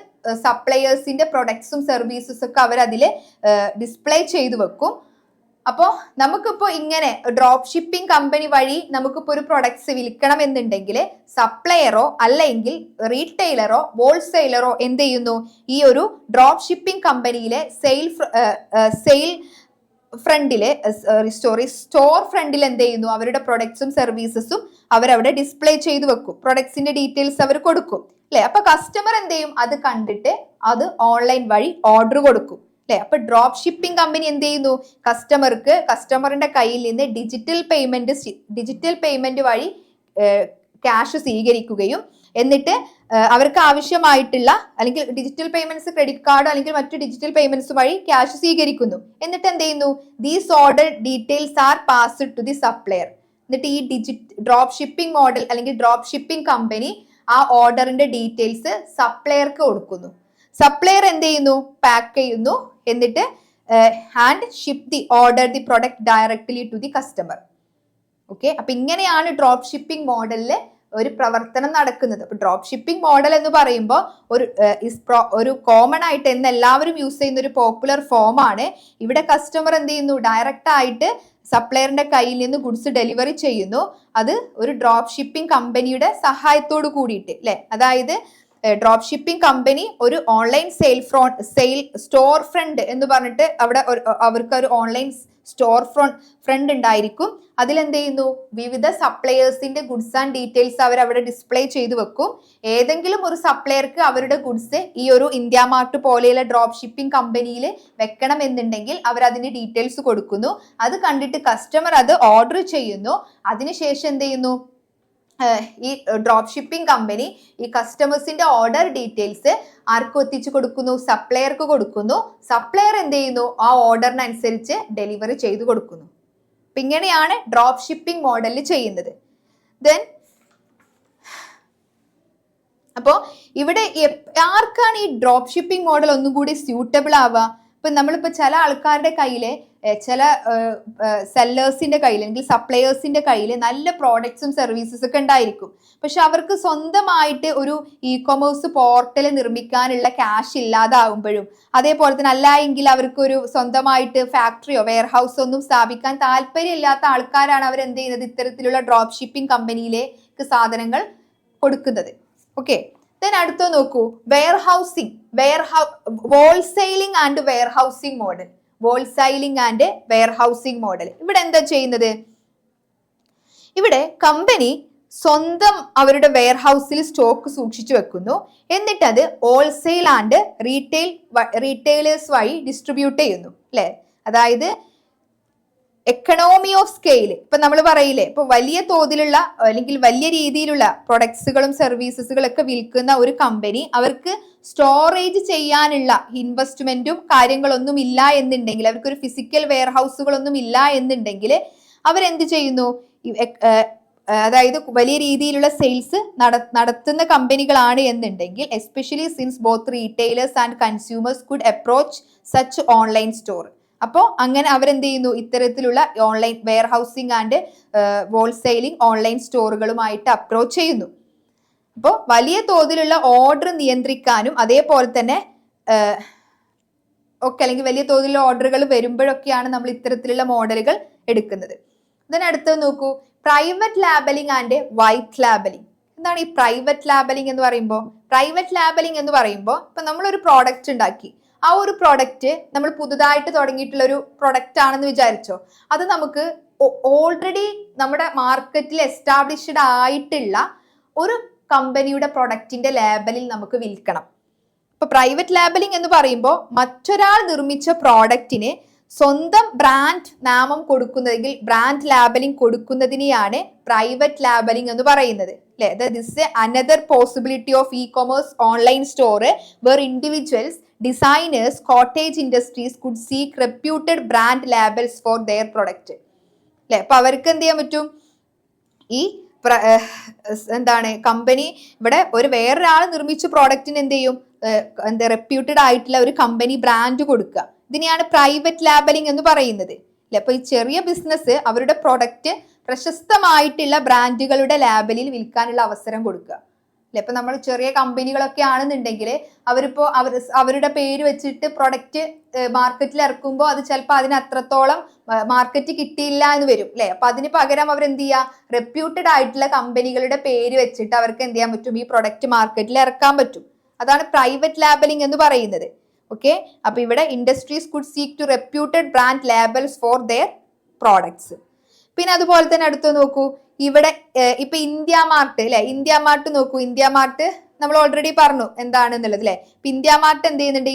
സപ്ലയേഴ്സിന്റെ പ്രൊഡക്ട്സും സർവീസസും ഒക്കെ അവരതിൽ ഡിസ്പ്ലേ ചെയ്തു വെക്കും. അപ്പോൾ നമുക്കിപ്പോ ഇങ്ങനെ ഡ്രോപ്പ് ഷിപ്പിംഗ് കമ്പനി വഴി നമുക്കിപ്പോ ഒരു പ്രൊഡക്ട്സ് വിൽക്കണം എന്നുണ്ടെങ്കിൽ സപ്ലയറോ അല്ലെങ്കിൽ റീറ്റെയിലറോ ഹോൾസെയിലറോ എന്ത് ചെയ്യുന്നു, ഈ ഒരു ഡ്രോപ്പ് ഷിപ്പിംഗ് കമ്പനിയിലെ സെയിൽ ഫ്രണ്ടില് സ്റ്റോർ ഫ്രണ്ടിൽ എന്ത് ചെയ്യുന്നു, അവരുടെ പ്രൊഡക്ട്സും സർവീസസും അവരവിടെ ഡിസ്പ്ലേ ചെയ്ത് വെക്കും, പ്രൊഡക്ട്സിന്റെ ഡീറ്റെയിൽസ് അവർ കൊടുക്കും അല്ലെ. അപ്പൊ കസ്റ്റമർ എന്ത് ചെയ്യും, അത് കണ്ടിട്ട് അത് ഓൺലൈൻ വഴി ഓർഡർ കൊടുക്കും അല്ലെ. അപ്പൊ ഡ്രോപ്പ് ഷിപ്പിംഗ് കമ്പനി എന്ത് ചെയ്യുന്നു, കസ്റ്റമറിന്റെ കയ്യിൽ നിന്ന് ഡിജിറ്റൽ പേയ്മെന്റ് വഴി ക്യാഷ് സ്വീകരിക്കുകയും എന്നിട്ട് അവർക്ക് ആവശ്യമായിട്ടുള്ള അല്ലെങ്കിൽ ഡിജിറ്റൽ പേയ്മെന്റ്സ് ക്രെഡിറ്റ് കാർഡോ അല്ലെങ്കിൽ മറ്റു ഡിജിറ്റൽ പേയ്മെന്റ്സ് വഴി ക്യാഷ് സ്വീകരിക്കുന്നു. എന്നിട്ട് എന്ത് ചെയ്യുന്നു, these order details are passed to the supplier. എന്നിട്ട് ഈ ഡ്രോപ്പ് ഷിപ്പിംഗ് മോഡൽ അല്ലെങ്കിൽ ഡ്രോപ്പ് ഷിപ്പിംഗ് കമ്പനി ആ ഓർഡറിന്റെ ഡീറ്റെയിൽസ് സപ്ലയർക്ക് കൊടുക്കുന്നു. സപ്ലയർ എന്ത് ചെയ്യുന്നു, പാക്ക് ചെയ്യുന്നു, എന്നിട്ട് and ship the product directly to the customer. Okay, അപ്പൊ ഇങ്ങനെയാണ് ഡ്രോപ്പ് ഷിപ്പിംഗ് മോഡലില് ഒരു പ്രവർത്തനം നടക്കുന്നത്. അപ്പൊ ഡ്രോപ്പ് ഷിപ്പിംഗ് മോഡൽ എന്ന് പറയുമ്പോൾ ഒരു കോമൺ ആയിട്ട് എന്ന് എല്ലാവരും യൂസ് ചെയ്യുന്ന ഒരു പോപ്പുലർ ഫോം ആണ്. ഇവിടെ കസ്റ്റമർ എന്ത് ചെയ്യുന്നു, ഡയറക്റ്റ് ആയിട്ട് സപ്ലയറിന്റെ കയ്യിൽ നിന്ന് ഗുഡ്സ് ഡെലിവറി ചെയ്യുന്നു. അത് ഒരു ഡ്രോപ്പ് ഷിപ്പിംഗ് കമ്പനിയുടെ സഹായത്തോട് കൂടിയിട്ട് അല്ലെ. അതായത് ഡ്രോപ്പ് ഷിപ്പിംഗ് കമ്പനി ഒരു ഓൺലൈൻ സെയിൽ സ്റ്റോർ ഫ്രണ്ട് എന്ന് പറഞ്ഞിട്ട് അവിടെ അവർക്ക് ഒരു ഓൺലൈൻ സ്റ്റോർ ഫ്രണ്ട് ഉണ്ടായിരിക്കും. അതിലെന്ത് ചെയ്യുന്നു, വിവിധ സപ്ലയേഴ്സിന്റെ ഗുഡ്സ് ആൻഡ് ഡീറ്റെയിൽസ് അവർ അവിടെ ഡിസ്പ്ലേ ചെയ്ത് വെക്കും. ഏതെങ്കിലും ഒരു സപ്ലയർക്ക് അവരുടെ ഗുഡ്സ് ഈ ഒരു ഇന്ത്യ മാർട്ട് പോലെയുള്ള ഡ്രോപ്പ് ഷിപ്പിംഗ് കമ്പനിയിൽ വെക്കണം എന്നുണ്ടെങ്കിൽ അവർ അതിന്റെ ഡീറ്റെയിൽസ് കൊടുക്കുന്നു. അത് കണ്ടിട്ട് കസ്റ്റമർ അത് ഓർഡർ ചെയ്യുന്നു. അതിനുശേഷം എന്ത് ചെയ്യുന്നു, ഈ ഡ്രോപ്പ് ഷിപ്പിംഗ് കമ്പനി ഈ കസ്റ്റമേഴ്സിന്റെ ഓർഡർ ഡീറ്റെയിൽസ് ആർക്കും എത്തിച്ചു കൊടുക്കുന്നു, സപ്ലയർക്ക് കൊടുക്കുന്നു. സപ്ലയർ എന്ത് ചെയ്യുന്നു, ആ ഓർഡറിനനുസരിച്ച് ഡെലിവറി ചെയ്തു കൊടുക്കുന്നു. അപ്പൊ ഇങ്ങനെയാണ് ഡ്രോപ്പ് ഷിപ്പിംഗ് മോഡലിൽ ചെയ്യുന്നത്. ദെൻ അപ്പോ ഇവിടെ ആർക്കാണ് ഈ ഡ്രോപ്പ് ഷിപ്പിംഗ് മോഡൽ ഒന്നും കൂടി സ്യൂട്ടബിൾ ആവുക? ഇപ്പൊ നമ്മളിപ്പോ ചില ആൾക്കാരുടെ കയ്യില് ചില സെല്ലേഴ്സിന്റെ കയ്യിൽ അല്ലെങ്കിൽ സപ്ലയേഴ്സിന്റെ കയ്യിൽ നല്ല പ്രോഡക്ട്സും സർവീസസ് ഒക്കെ ഉണ്ടായിരിക്കും. പക്ഷെ അവർക്ക് സ്വന്തമായിട്ട് ഒരു ഇ-കൊമേഴ്സ് പോർട്ടൽ നിർമ്മിക്കാനുള്ള ക്യാഷ് ഇല്ലാതാവുമ്പോഴും അതേപോലെ തന്നെ അല്ല എങ്കിൽ അവർക്ക് ഒരു സ്വന്തമായിട്ട് ഫാക്ടറിയോ വെയർഹൗസോ ഒന്നും സ്ഥാപിക്കാൻ താല്പര്യമില്ലാത്ത ആൾക്കാരാണ് അവരെന്ത് ചെയ്യുന്നത്, ഇത്തരത്തിലുള്ള ഡ്രോപ്പ് ഷിപ്പിംഗ് കമ്പനിയിലേക്ക് സാധനങ്ങൾ കൊടുക്കുന്നത്. ഓക്കെ, ദെൻ അടുത്ത നോക്കൂ, wholesaling and warehousing model. Wholesaling and warehousing model ഇവിടെ എന്താ ചെയ്യുന്നത്, ഇവിടെ കമ്പനി സ്വന്തം അവരുടെ വെയർഹൗസിൽ സ്റ്റോക്ക് സൂക്ഷിച്ചു വെക്കുന്നു. എന്നിട്ട് അത് ഹോൾസെയിൽ ആൻഡ് റീറ്റെയിലേഴ്സ് വഴി ഡിസ്ട്രിബ്യൂട്ട് ചെയ്യുന്നു അല്ലെ. അതായത് എക്കണോമി ഓഫ് സ്കെയിൽ. ഇപ്പൊ നമ്മൾ പറയില്ലേ, ഇപ്പൊ വലിയ തോതിലുള്ള അല്ലെങ്കിൽ വലിയ രീതിയിലുള്ള പ്രൊഡക്ട്സുകളും സർവീസസുകളൊക്കെ വിൽക്കുന്ന ഒരു കമ്പനി അവർക്ക് സ്റ്റോറേജ് ചെയ്യാനുള്ള ഇൻവെസ്റ്റ്മെന്റും കാര്യങ്ങളൊന്നും ഇല്ല എന്നുണ്ടെങ്കിൽ, അവർക്കൊരു ഫിസിക്കൽ വെയർഹൗസുകളൊന്നും ഇല്ല എന്നുണ്ടെങ്കിൽ അവരെന്ത് ചെയ്യുന്നു, അതായത് വലിയ രീതിയിലുള്ള സെയിൽസ് നടത്തുന്ന കമ്പനികളാണ് എന്നുണ്ടെങ്കിൽ, especially since both retailers and consumers could approach such online store. അപ്പോൾ അങ്ങനെ അവരെന്ത് ചെയ്യുന്നു, ഇത്തരത്തിലുള്ള online warehousing and wholesaling online സ്റ്റോറുകളുമായിട്ട് അപ്രോച്ച് ചെയ്യുന്നു. അപ്പോൾ വലിയ തോതിലുള്ള ഓർഡർ നിയന്ത്രിക്കാനും അതേപോലെ തന്നെ ഒക്കെ അല്ലെങ്കിൽ വലിയ തോതിലുള്ള ഓർഡറുകൾ വരുമ്പോഴൊക്കെയാണ് നമ്മൾ ഇത്തരത്തിലുള്ള മോഡലുകൾ എടുക്കുന്നത്. ഇതിനടുത്ത് നോക്കൂ, private labelling and white labelling. എന്താണ് ഈ പ്രൈവറ്റ് ലാബലിംഗ് എന്ന് പറയുമ്പോൾ? പ്രൈവറ്റ് ലാബലിംഗ് എന്ന് പറയുമ്പോൾ ഇപ്പൊ നമ്മളൊരു പ്രോഡക്റ്റ് ഉണ്ടാക്കി, ആ ഒരു പ്രോഡക്റ്റ് നമ്മൾ പുതുതായിട്ട് തുടങ്ങിയിട്ടുള്ള ഒരു പ്രൊഡക്റ്റ് ആണെന്ന് വിചാരിച്ചോ, അത് നമുക്ക് ഓൾറെഡി നമ്മുടെ മാർക്കറ്റിൽ എസ്റ്റാബ്ലിഷ്ഡ് ആയിട്ടുള്ള ഒരു കമ്പനിയുടെ പ്രൊഡക്റ്റിന്റെ ലേബലിൽ നമുക്ക് വിൽക്കണം. ഇപ്പൊ പ്രൈവറ്റ് ലാബലിംഗ് എന്ന് പറയുമ്പോൾ മറ്റൊരാൾ നിർമ്മിച്ച പ്രോഡക്റ്റിന് സ്വന്തം ബ്രാൻഡ് നാമം കൊടുക്കുന്നതെങ്കിൽ ബ്രാൻഡ് ലാബലിംഗ് കൊടുക്കുന്നതിനെയാണ് പ്രൈവറ്റ് ലാബലിംഗ് എന്ന് പറയുന്നത് അല്ലെ. This another possibility of e-commerce online store where individuals, designers, cottage industries could seek reputed brand labels for their product അല്ലെ. അപ്പൊ അവർക്ക് എന്ത് ചെയ്യാൻ പറ്റും, ഈ എന്താണ് കമ്പനി ഇവിടെ വേറൊരാൾ നിർമ്മിച്ച പ്രോഡക്റ്റിന് എന്ത് ചെയ്യും, റെപ്യൂട്ടഡ് ആയിട്ടുള്ള ഒരു കമ്പനി ബ്രാൻഡ് കൊടുക്കുക. ഇതിനെയാണ് പ്രൈവറ്റ് ലാബലിംഗ് എന്ന് പറയുന്നത് അല്ലെ. അപ്പൊ ഈ ചെറിയ ബിസിനസ് അവരുടെ പ്രൊഡക്റ്റ് പ്രശസ്തമായിട്ടുള്ള ബ്രാൻഡുകളുടെ ലാബലിൽ വിൽക്കാനുള്ള അവസരം കൊടുക്കുക. അല്ലെ. ഇപ്പൊ നമ്മൾ ചെറിയ കമ്പനികളൊക്കെ ആണെന്നുണ്ടെങ്കിൽ അവരിപ്പോ അവരുടെ പേര് വെച്ചിട്ട് പ്രൊഡക്റ്റ് മാർക്കറ്റിൽ ഇറക്കുമ്പോൾ അത് ചിലപ്പോൾ അതിന് അത്രത്തോളം മാർക്കറ്റ് കിട്ടിയില്ല എന്ന് വരും അല്ലെ. അപ്പൊ അതിന് പകരം അവർ എന്ത് ചെയ്യുക, റെപ്യൂട്ടഡ് ആയിട്ടുള്ള കമ്പനികളുടെ പേര് വെച്ചിട്ട് അവർക്ക് എന്ത് ചെയ്യാൻ പറ്റും, ഈ പ്രൊഡക്റ്റ് മാർക്കറ്റിൽ ഇറക്കാൻ പറ്റും. അതാണ് പ്രൈവറ്റ് ലാബലിംഗ് എന്ന് പറയുന്നത്. ഓക്കെ, അപ്പൊ ഇവിടെ industries could seek to reputed brand labels for their products. പിന്നെ അതുപോലെ തന്നെ അടുത്ത് നോക്കൂ, ഇവിടെ ഇപ്പൊ ഇന്ത്യ മാർട്ട് അല്ലെ, ഇന്ത്യ മാർട്ട് നോക്കൂ. ഇന്ത്യ മാർട്ട് നമ്മൾ ഓൾറെഡി പറഞ്ഞു എന്താണെന്നുള്ളത് അല്ലെ. ഇപ്പൊ ഇന്ത്യ മാർട്ട് എന്ത് ചെയ്യുന്നുണ്ട്,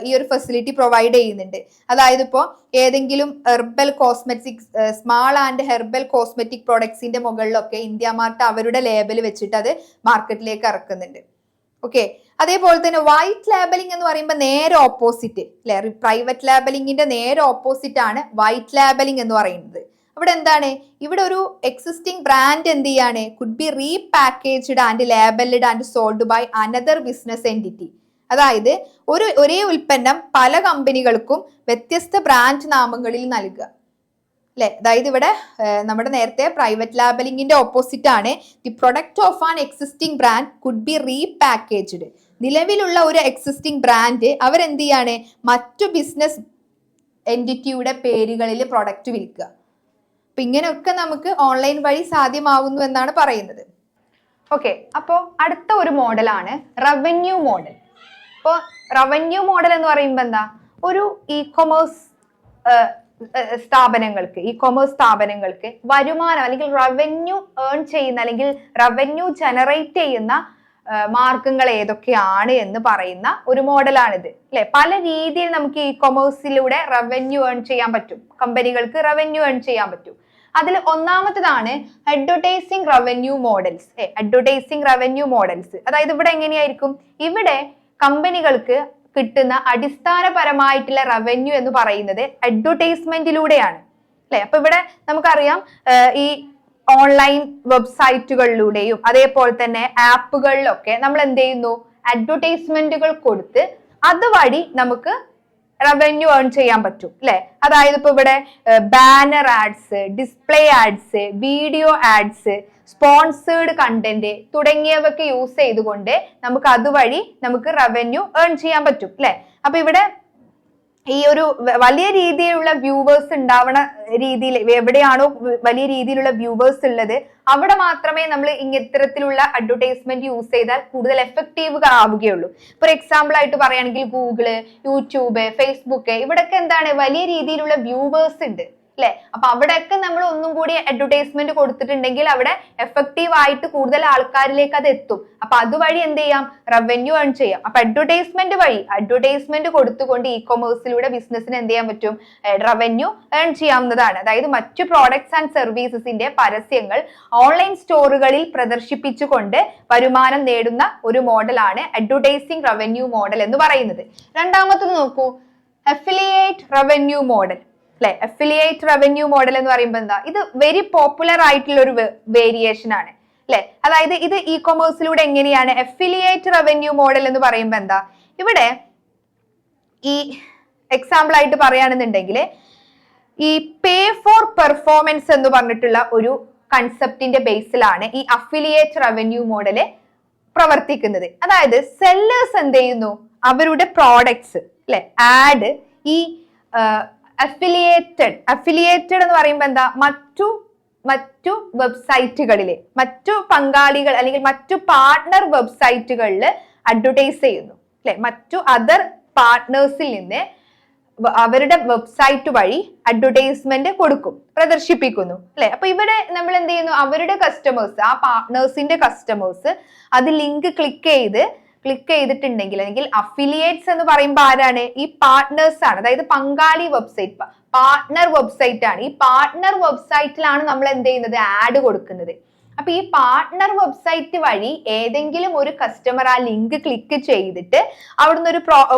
ഈ ഒരു ഫെസിലിറ്റി പ്രൊവൈഡ് ചെയ്യുന്നുണ്ട്. അതായത് ഇപ്പോ ഏതെങ്കിലും herbal cosmetics, small and herbal cosmetic പ്രോഡക്ട്സിന്റെ മുകളിലൊക്കെ ഇന്ത്യ മാർട്ട് അവരുടെ ലേബൽ വെച്ചിട്ട് അത് മാർക്കറ്റിലേക്ക് ഇറക്കുന്നുണ്ട്. ഓക്കെ, അതേപോലെ തന്നെ വൈറ്റ് ലേബലിംഗ് എന്ന് പറയുമ്പോൾ നേരെ ഓപ്പോസിറ്റ് അല്ലെ, പ്രൈവറ്റ് ലേബലിംഗിന്റെ നേരെ ഓപ്പോസിറ്റ് ആണ് വൈറ്റ് ലേബലിംഗ് എന്ന് പറയുന്നത്. ഇവിടെ എന്താണ്, ഇവിടെ ഒരു എക്സിസ്റ്റിംഗ് ബ്രാൻഡ് എന്ത് ചെയ്യാണ്, could be repackaged and labelled and sold by another business entity. അതായത് ഒരേ ഉൽപ്പന്നം പല കമ്പനികൾക്കും വ്യത്യസ്ത ബ്രാൻഡ് നാമങ്ങളിൽ നൽകുക അല്ലെ. അതായത് ഇവിടെ നമ്മുടെ നേരത്തെ പ്രൈവറ്റ് ലാബലിംഗിന്റെ ഓപ്പോസിറ്റ് ആണ് the product of an existing brand could be repackaged. നിലവിലുള്ള ഒരു എക്സിസ്റ്റിംഗ് ബ്രാൻഡ് അവരെന്ത് ചെയ്യാണ്, മറ്റു ബിസിനസ് എൻറ്റിറ്റിയുടെ പേരുകളിൽ പ്രൊഡക്റ്റ് വിൽക്കുക. അപ്പൊ ഇങ്ങനെയൊക്കെ നമുക്ക് ഓൺലൈൻ വഴി സാധ്യമാവുന്നു എന്നാണ് പറയുന്നത്. ഓക്കെ, അപ്പോൾ അടുത്ത ഒരു മോഡലാണ് റവന്യൂ മോഡൽ. അപ്പോൾ റവന്യൂ മോഡൽ എന്ന് പറയുമ്പോൾ എന്താ, ഒരു ഇ കൊമേഴ്സ് സ്ഥാപനങ്ങൾക്ക് വരുമാനം അല്ലെങ്കിൽ റവന്യൂ ഏൺ ചെയ്യുന്ന അല്ലെങ്കിൽ റവന്യൂ ജനറേറ്റ് ചെയ്യുന്ന മാർഗങ്ങൾ ഏതൊക്കെയാണ് എന്ന് പറയുന്ന ഒരു മോഡലാണിത് അല്ലെ. പല രീതിയിൽ നമുക്ക് ഇ കൊമേഴ്സിലൂടെ റവന്യൂ ഏൺ ചെയ്യാൻ പറ്റും, കമ്പനികൾക്ക് റവന്യൂ ഏൺ ചെയ്യാൻ പറ്റും. അതിൽ ഒന്നാമത്തതാണ് advertising revenue models. Advertising revenue models അതായത് ഇവിടെ എങ്ങനെയായിരിക്കും, ഇവിടെ കമ്പനികൾക്ക് കിട്ടുന്ന അടിസ്ഥാനപരമായിട്ടുള്ള റവന്യൂ എന്ന് പറയുന്നത് അഡ്വർടൈസ്മെന്റിലൂടെയാണ് അല്ലെ. അപ്പൊ ഇവിടെ നമുക്കറിയാം ഈ ഓൺലൈൻ വെബ്സൈറ്റുകളിലൂടെയും അതേപോലെ തന്നെ ആപ്പുകളിലൊക്കെ നമ്മൾ എന്ത് ചെയ്യുന്നു, അഡ്വർടൈസ്മെന്റുകൾ കൊടുത്ത് അതുവഴി നമുക്ക് റവന്യൂ ഏൺ ചെയ്യാൻ പറ്റും അല്ലെ. അതായത് ഇപ്പൊ ഇവിടെ banner ads, display ads, video ads, sponsored content തുടങ്ങിയവയൊക്കെ യൂസ് ചെയ്തുകൊണ്ട് നമുക്ക് അതുവഴി നമുക്ക് റവന്യൂ ഏൺ ചെയ്യാൻ പറ്റും അല്ലെ. അപ്പൊ ഇവിടെ ഈ ഒരു വലിയ രീതിയിലുള്ള വ്യൂവേഴ്സ് ഉണ്ടാവണ രീതിയിൽ എവിടെയാണോ വലിയ രീതിയിലുള്ള വ്യൂവേഴ്സ് ഉള്ളത് അവിടെ മാത്രമേ നമ്മൾ ഇത്തരത്തിലുള്ള അഡ്വർടൈസ്മെന്റ് യൂസ് ചെയ്താൽ കൂടുതൽ എഫക്റ്റീവ് ആവുകയുള്ളൂ. ഫോർ എക്സാമ്പിൾ ആയിട്ട് പറയുകയാണെങ്കിൽ ഗൂഗിള്, യൂട്യൂബ്, ഫേസ്ബുക്ക് ഇവിടെയൊക്കെ എന്താണ് വലിയ രീതിയിലുള്ള വ്യൂവേഴ്സ് ഉണ്ട് അല്ലെ. അപ്പൊ അവിടെയൊക്കെ നമ്മൾ ഒന്നും കൂടി അഡ്വർടൈസ്മെന്റ് കൊടുത്തിട്ടുണ്ടെങ്കിൽ അവിടെ എഫക്റ്റീവ് ആയിട്ട് കൂടുതൽ ആൾക്കാരിലേക്ക് അത് എത്തും. അപ്പൊ അതുവഴി എന്ത് ചെയ്യാം, റവന്യൂ ഏൺ ചെയ്യാം. അപ്പൊ അഡ്വർടൈസ്മെന്റ് വഴി അഡ്വർടൈസ്മെന്റ് കൊടുത്തുകൊണ്ട് ഇ കൊമേഴ്സിലൂടെ ബിസിനസിന് എന്ത് ചെയ്യാൻ പറ്റും, റവന്യൂ ഏൺ ചെയ്യാവുന്നതാണ്. അതായത് മറ്റു പ്രോഡക്ട്സ് ആൻഡ് സർവീസസിന്റെ പരസ്യങ്ങൾ ഓൺലൈൻ സ്റ്റോറുകളിൽ പ്രദർശിപ്പിച്ചുകൊണ്ട് വരുമാനം നേടുന്ന ഒരു മോഡലാണ് അഡ്വർടൈസിംഗ് റവന്യൂ മോഡൽ എന്ന് പറയുന്നത്. രണ്ടാമത്തത് നോക്കൂ, അഫിലിയേറ്റ് റവന്യൂ മോഡൽ അല്ലെ. അഫിലിയേറ്റ് റവന്യൂ മോഡൽ എന്ന് പറയുമ്പോൾ എന്താ, ഇത് വെരി പോപ്പുലർ ആയിട്ടുള്ള ഒരു വേരിയേഷൻ ആണ് അല്ലെ. അതായത് ഇത് ഇ കൊമേഴ്സിലൂടെ എങ്ങനെയാണ് അഫിലിയേറ്റ് റവന്യൂ മോഡൽ എന്ന് പറയുമ്പോൾ എന്താ, ഇവിടെ ഈ എക്സാമ്പിൾ ആയിട്ട് പറയുകയാണെന്നുണ്ടെങ്കിൽ ഈ പേ ഫോർ പെർഫോമൻസ് എന്ന് പറഞ്ഞിട്ടുള്ള ഒരു കൺസെപ്റ്റിന്റെ ബേസിലാണ് ഈ അഫിലിയേറ്റ് റവന്യൂ മോഡല് പ്രവർത്തിക്കുന്നത്. അതായത് സെല്ലേഴ്സ് എന്ത് ചെയ്യുന്നു, അവരുടെ പ്രോഡക്ട്സ് അല്ലെ ആഡ് ഈ അഫിലിയേറ്റഡ് എന്ന് പറയുമ്പോൾ എന്താ, മറ്റു വെബ്സൈറ്റുകളിലെ മറ്റു പങ്കാളികൾ അല്ലെങ്കിൽ മറ്റു പാർട്ട്ണർ വെബ്സൈറ്റുകളിൽ അഡ്വർടൈസ് ചെയ്യുന്നു അല്ലെ. മറ്റു അതർ പാർട്ട്നേഴ്സിൽ നിന്ന് അവരുടെ വെബ്സൈറ്റ് വഴി അഡ്വർടൈസ്മെന്റ് കൊടുക്കും, പ്രദർശിപ്പിക്കുന്നു അല്ലെ. അപ്പൊ ഇവിടെ നമ്മൾ എന്ത് ചെയ്യുന്നു, അവരുടെ കസ്റ്റമേഴ്സ്, ആ പാർട്ട്നേഴ്സിന്റെ കസ്റ്റമേഴ്സ് അത് ലിങ്ക് ക്ലിക്ക് ചെയ്തിട്ടുണ്ടെങ്കിൽ അല്ലെങ്കിൽ അഫിലിയേറ്റ്സ് എന്ന് പറയുമ്പോൾ ആരാണ്, ഈ പാർട്ട്നേഴ്സ് ആണ്. അതായത് പങ്കാളി വെബ്സൈറ്റ്, പാർട്ട്ണർ വെബ്സൈറ്റ് ആണ്. ഈ പാർട്ട്ണർ വെബ്സൈറ്റിലാണ് നമ്മൾ എന്ത് ചെയ്യുന്നത്, ആഡ് കൊടുക്കുന്നത്. അപ്പൊ ഈ പാർട്ട്ണർ വെബ്സൈറ്റ് വഴി ഏതെങ്കിലും ഒരു കസ്റ്റമർ ആ ലിങ്ക് ക്ലിക്ക് ചെയ്തിട്ട് അവിടുന്ന് ഒരു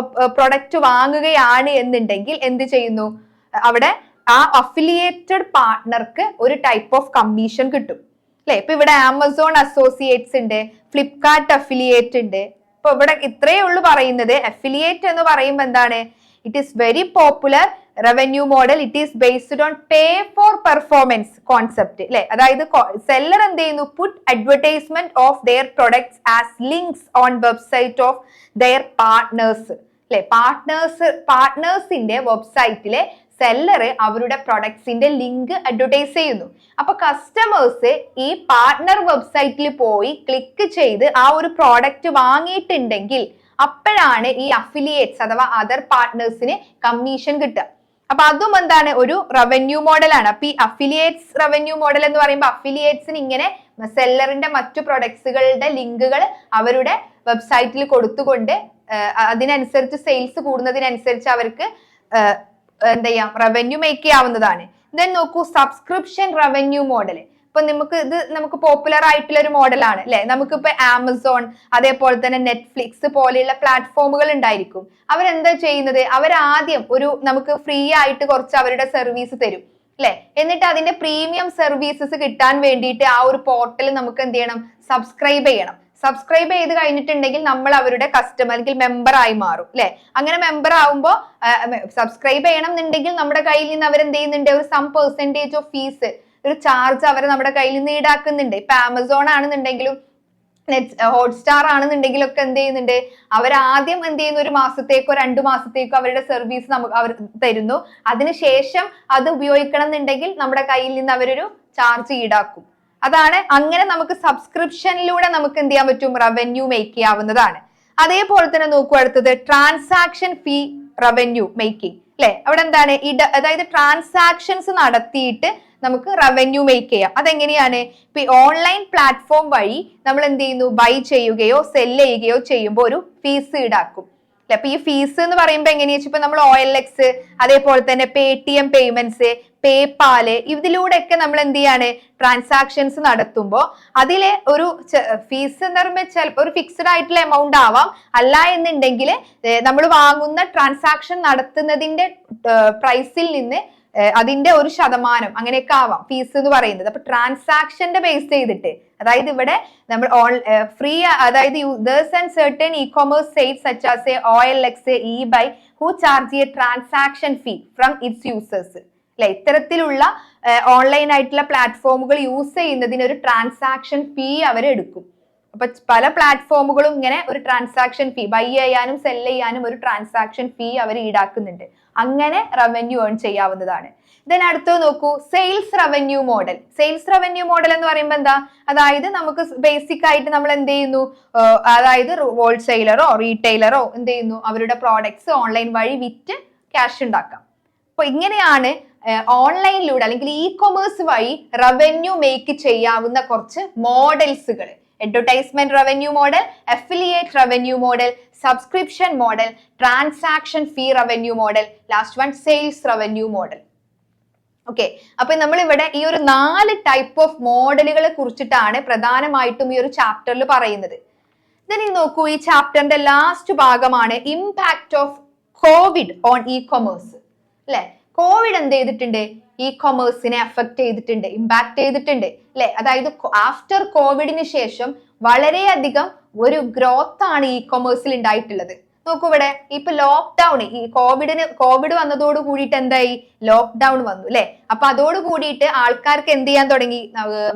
പ്രൊഡക്റ്റ് വാങ്ങുകയാണ് എന്നുണ്ടെങ്കിൽ എന്ത് ചെയ്യുന്നു, അവിടെ ആ അഫിലിയേറ്റഡ് പാർട്ട്ണർക്ക് ഒരു ടൈപ്പ് ഓഫ് കമ്മീഷൻ കിട്ടും അല്ലെ. ഇപ്പൊ ഇവിടെ ആമസോൺ അസോസിയേറ്റ്സ് ഉണ്ട്, ഫ്ലിപ്കാർട്ട് അഫിലിയേറ്റ് ഉണ്ട്. ഇപ്പൊ ഇവിടെ ഇത്രയേ ഉള്ളൂ പറയുന്നത്. അഫിലിയേറ്റ് എന്ന് പറയുമ്പോൾ എന്താണ്, it is very popular revenue model it is based on pay for performance concept അല്ലെ. അതായത് സെല്ലർ എന്ത് ചെയ്യുന്നു, put advertisement of their products as links on website of their partners അല്ലെ. പാർട്ട്നേഴ്സിന്റെ വെബ്സൈറ്റിലെ സെല്ലർ അവരുടെ പ്രൊഡക്ട്സിന്റെ ലിങ്ക് അഡ്വർടൈസ് ചെയ്യുന്നു. അപ്പൊ കസ്റ്റമേഴ്സ് ഈ പാർട്ട്ണർ വെബ്സൈറ്റിൽ പോയി ക്ലിക്ക് ചെയ്ത് ആ ഒരു പ്രോഡക്റ്റ് വാങ്ങിയിട്ടുണ്ടെങ്കിൽ അപ്പോഴാണ് ഈ അഫിലിയേറ്റ്സ് അഥവാ അതർ പാർട്ട്നേഴ്സിന് കമ്മീഷൻ കിട്ടുക. അപ്പൊ അതും എന്താണ്, ഒരു റവന്യൂ മോഡലാണ്. അപ്പൊ ഈ അഫിലിയേറ്റ്സ് റവന്യൂ മോഡൽ എന്ന് പറയുമ്പോൾ അഫിലിയേറ്റ്സിന് ഇങ്ങനെ സെല്ലറിന്റെ മറ്റു പ്രൊഡക്ട്സുകളുടെ ലിങ്കുകൾ അവരുടെ വെബ്സൈറ്റിൽ കൊടുത്തുകൊണ്ട് അതിനനുസരിച്ച് സെയിൽസ് കൂടുന്നതിനനുസരിച്ച് അവർക്ക് എന്താ ചെയ്യാം, റവന്യൂ മേക്ക് ചെയ്യാവുന്നതാണ്. ദെൻ നോക്കൂ, സബ്സ്ക്രിപ്ഷൻ റവന്യൂ മോഡൽ. ഇപ്പൊ നമുക്ക് പോപ്പുലർ ആയിട്ടുള്ള ഒരു മോഡലാണ് അല്ലെ. നമുക്കിപ്പോ ആമസോൺ അതേപോലെ തന്നെ നെറ്റ്ഫ്ലിക്സ് പോലെയുള്ള പ്ലാറ്റ്ഫോമുകൾ ഉണ്ടായിരിക്കും. അവരെന്താ ചെയ്യുന്നത്, അവരാദ്യം നമുക്ക് ഫ്രീ ആയിട്ട് കുറച്ച് അവരുടെ സർവീസ് തരും അല്ലെ. എന്നിട്ട് അതിന്റെ പ്രീമിയം സർവീസസ് കിട്ടാൻ വേണ്ടിയിട്ട് ആ ഒരു പോർട്ടൽ നമുക്ക് എന്ത് ചെയ്യണം, സബ്സ്ക്രൈബ് ചെയ്യണം. സബ്സ്ക്രൈബ് ചെയ്ത് കഴിഞ്ഞിട്ടുണ്ടെങ്കിൽ നമ്മൾ അവരുടെ കസ്റ്റമർ അല്ലെങ്കിൽ മെമ്പർ ആയി മാറും അല്ലെ. അങ്ങനെ മെമ്പർ ആവുമ്പോൾ സബ്സ്ക്രൈബ് ചെയ്യണം എന്നുണ്ടെങ്കിൽ നമ്മുടെ കയ്യിൽ നിന്ന് അവരെന്ത് ചെയ്യുന്നുണ്ട്, ഒരു സം പെർസെന്റേജ് ഓഫ് ഫീസ്, ഒരു ചാർജ് അവർ നമ്മുടെ കയ്യിൽ നിന്ന് ഈടാക്കുന്നുണ്ട്. ഇപ്പൊ ആമസോൺ ആണെന്നുണ്ടെങ്കിലും ഹോട്ട്സ്റ്റാർ ആണെന്നുണ്ടെങ്കിലും ഒക്കെ എന്ത് ചെയ്യുന്നുണ്ട്, അവരാദ്യം എന്ത് ചെയ്യുന്നു, ഒരു മാസത്തേക്കോ 2 മാസത്തേക്കോ അവരുടെ സർവീസ് അവർ തരുന്നു. അതിനുശേഷം അത് ഉപയോഗിക്കണം എന്നുണ്ടെങ്കിൽ നമ്മുടെ കയ്യിൽ നിന്ന് അവരൊരു ചാർജ് ഈടാക്കും. അതാണ്. അങ്ങനെ നമുക്ക് സബ്സ്ക്രിപ്ഷനിലൂടെ നമുക്ക് എന്ത് ചെയ്യാൻ പറ്റും, റവന്യൂ മേക്ക് ചെയ്യാവുന്നതാണ്. അതേപോലെ തന്നെ നോക്കൂ, അടുത്തത് ട്രാൻസാക്ഷൻ ഫീ റവന്യൂ മേക്കിംഗ് അല്ലെ. അവിടെ എന്താണ്, അതായത് ട്രാൻസാക്ഷൻസ് നടത്തിയിട്ട് നമുക്ക് റവന്യൂ മേക്ക് ചെയ്യാം. അതെങ്ങനെയാണ്, ഇപ്പൊ ഓൺലൈൻ പ്ലാറ്റ്ഫോം വഴി നമ്മൾ എന്ത് ചെയ്യുന്നു, ബൈ ചെയ്യുകയോ സെല് ചെയ്യുകയോ ചെയ്യുമ്പോൾ ഒരു ഫീസ് ഈടാക്കും. അപ്പൊ ഈ ഫീസ് എന്ന് പറയുമ്പോൾ എങ്ങനെയാ വെച്ചാൽ, ഇപ്പൊ നമ്മൾ OLX അതേപോലെ തന്നെ Paytm പേയ്മെന്റ്സ്, പേപാല്, ഇതിലൂടെയൊക്കെ നമ്മൾ എന്ത് ചെയ്യാണ്, ട്രാൻസാക്ഷൻസ് നടത്തുമ്പോൾ അതിലെ ഒരു ഫീസ് എന്ന് പറയുമ്പോൾ ചിലപ്പോൾ ഒരു ഫിക്സ്ഡ് ആയിട്ടുള്ള എമൗണ്ട് ആവാം. അല്ല എന്നുണ്ടെങ്കിൽ നമ്മൾ വാങ്ങുന്ന ട്രാൻസാക്ഷൻ നടത്തുന്നതിന്റെ പ്രൈസിൽ നിന്ന് അതിന്റെ ഒരു ശതമാനം അങ്ങനെയൊക്കെ ആവാം ഫീസ് എന്ന് പറയുന്നത്. അപ്പൊ ട്രാൻസാക്ഷന്റെ ബേസ് ചെയ്തിട്ട്, അതായത് ഇവിടെ നമ്മൾ ഫ്രീ, അതായത് users and certain e-commerce sites such as OLX, eBay who charge a transaction fee from its users അല്ലെ. ഇത്തരത്തിലുള്ള ഓൺലൈൻ ആയിട്ടുള്ള പ്ലാറ്റ്ഫോമുകൾ യൂസ് ചെയ്യുന്നതിന് ഒരു ട്രാൻസാക്ഷൻ ഫീ അവർ എടുക്കും. അപ്പൊ പല പ്ലാറ്റ്ഫോമുകളും ഇങ്ങനെ ഒരു ട്രാൻസാക്ഷൻ ഫീ, ബൈ ചെയ്യാനും സെല് ചെയ്യാനും ഒരു ട്രാൻസാക്ഷൻ ഫീ അവർ ഈടാക്കുന്നുണ്ട്. അങ്ങനെ റവന്യൂ ഏൺ ചെയ്യാവുന്നതാണ്. ദെൻ അടുത്തത് നോക്കൂ, sales revenue model. Sales revenue model എന്ന് പറയുമ്പോൾ എന്താ, അതായത് നമുക്ക് ബേസിക് ആയിട്ട് നമ്മൾ എന്ത് ചെയ്യുന്നു, അതായത് ഹോൾസെയിലറോ റീറ്റെയിലറോ എന്ത് ചെയ്യുന്നു, അവരുടെ പ്രോഡക്ട്സ് ഓൺലൈൻ വഴി വിറ്റ് ക്യാഷ് ഉണ്ടാക്കാം. അപ്പൊ ഇങ്ങനെയാണ് ഓൺലൈനിലൂടെ അല്ലെങ്കിൽ ഇ-കൊമേഴ്സ് വഴി റവന്യൂ മേക്ക് ചെയ്യാവുന്ന കുറച്ച് മോഡൽസുകൾ. Advertisement revenue model, affiliate revenue model, subscription model, transaction fee revenue model, last one sales revenue model. Okay, അപ്പൊ നമ്മൾ ഇവിടെ ഈ ഒരു 4 ടൈപ്പ് ഓഫ് മോഡലുകളെ കുറിച്ചിട്ടാണ് പ്രധാനമായിട്ടും ഈ ഒരു ചാപ്റ്ററിൽ പറയുന്നത്. ഇതിനി നോക്കൂ, ഈ ചാപ്റ്ററിന്റെ ലാസ്റ്റ് ഭാഗമാണ് impact of Covid on e-commerce അല്ലെ. കോവിഡ് എന്ത് ചെയ്തിട്ടുണ്ട്, ഇ-കൊമേഴ്സിനെ അഫക്ട് ചെയ്തിട്ടുണ്ട്, ഇമ്പാക്ട് ചെയ്തിട്ടുണ്ട് അല്ലെ. അതായത് ആഫ്റ്റർ കോവിഡിന് ശേഷം വളരെയധികം ഒരു ഗ്രോത്ത് ആണ് ഇ-കൊമേഴ്സിൽ ഉണ്ടായിട്ടുള്ളത്. നോക്കൂ ഇവിടെ, ഇപ്പൊ ലോക്ക്ഡൌൺ, ഈ കോവിഡ് വന്നതോട് കൂടിയിട്ട് എന്തായി, ലോക്ക്ഡൌൺ വന്നു അല്ലെ. അപ്പൊ അതോട് കൂടിയിട്ട് ആൾക്കാർക്ക് എന്ത് ചെയ്യാൻ തുടങ്ങി,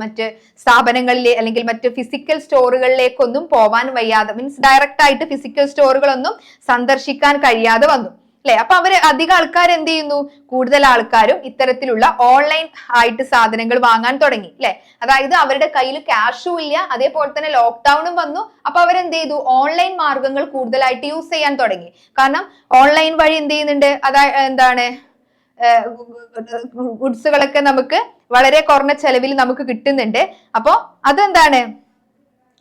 മറ്റ് സ്ഥാപനങ്ങളിലെ അല്ലെങ്കിൽ മറ്റ് ഫിസിക്കൽ സ്റ്റോറുകളിലേക്കൊന്നും പോവാൻ വയ്യാതെ, മീൻസ് ഡയറക്റ്റ് ആയിട്ട് ഫിസിക്കൽ സ്റ്റോറുകളൊന്നും സന്ദർശിക്കാൻ കഴിയാതെ വന്നു അല്ലെ. അപ്പൊ അധികം ആൾക്കാർ എന്ത് ചെയ്യുന്നു, കൂടുതൽ ആൾക്കാരും ഇത്തരത്തിലുള്ള ഓൺലൈൻ ആയിട്ട് സാധനങ്ങൾ വാങ്ങാൻ തുടങ്ങി അല്ലെ. അതായത് അവരുടെ കയ്യിൽ ക്യാഷും ഇല്ല, അതേപോലെ തന്നെ ലോക്ക്ഡൌണും വന്നു. അപ്പൊ അവരെന്ത് ചെയ്തു, ഓൺലൈൻ മാർഗങ്ങൾ കൂടുതലായിട്ട് യൂസ് ചെയ്യാൻ തുടങ്ങി. കാരണം ഓൺലൈൻ വഴി എന്ത് ചെയ്യുന്നുണ്ട്, എന്താണ്, ഗുഡ്സുകളൊക്കെ നമുക്ക് വളരെ കുറഞ്ഞ ചെലവിൽ നമുക്ക് കിട്ടുന്നുണ്ട്. അപ്പൊ അതെന്താണ്,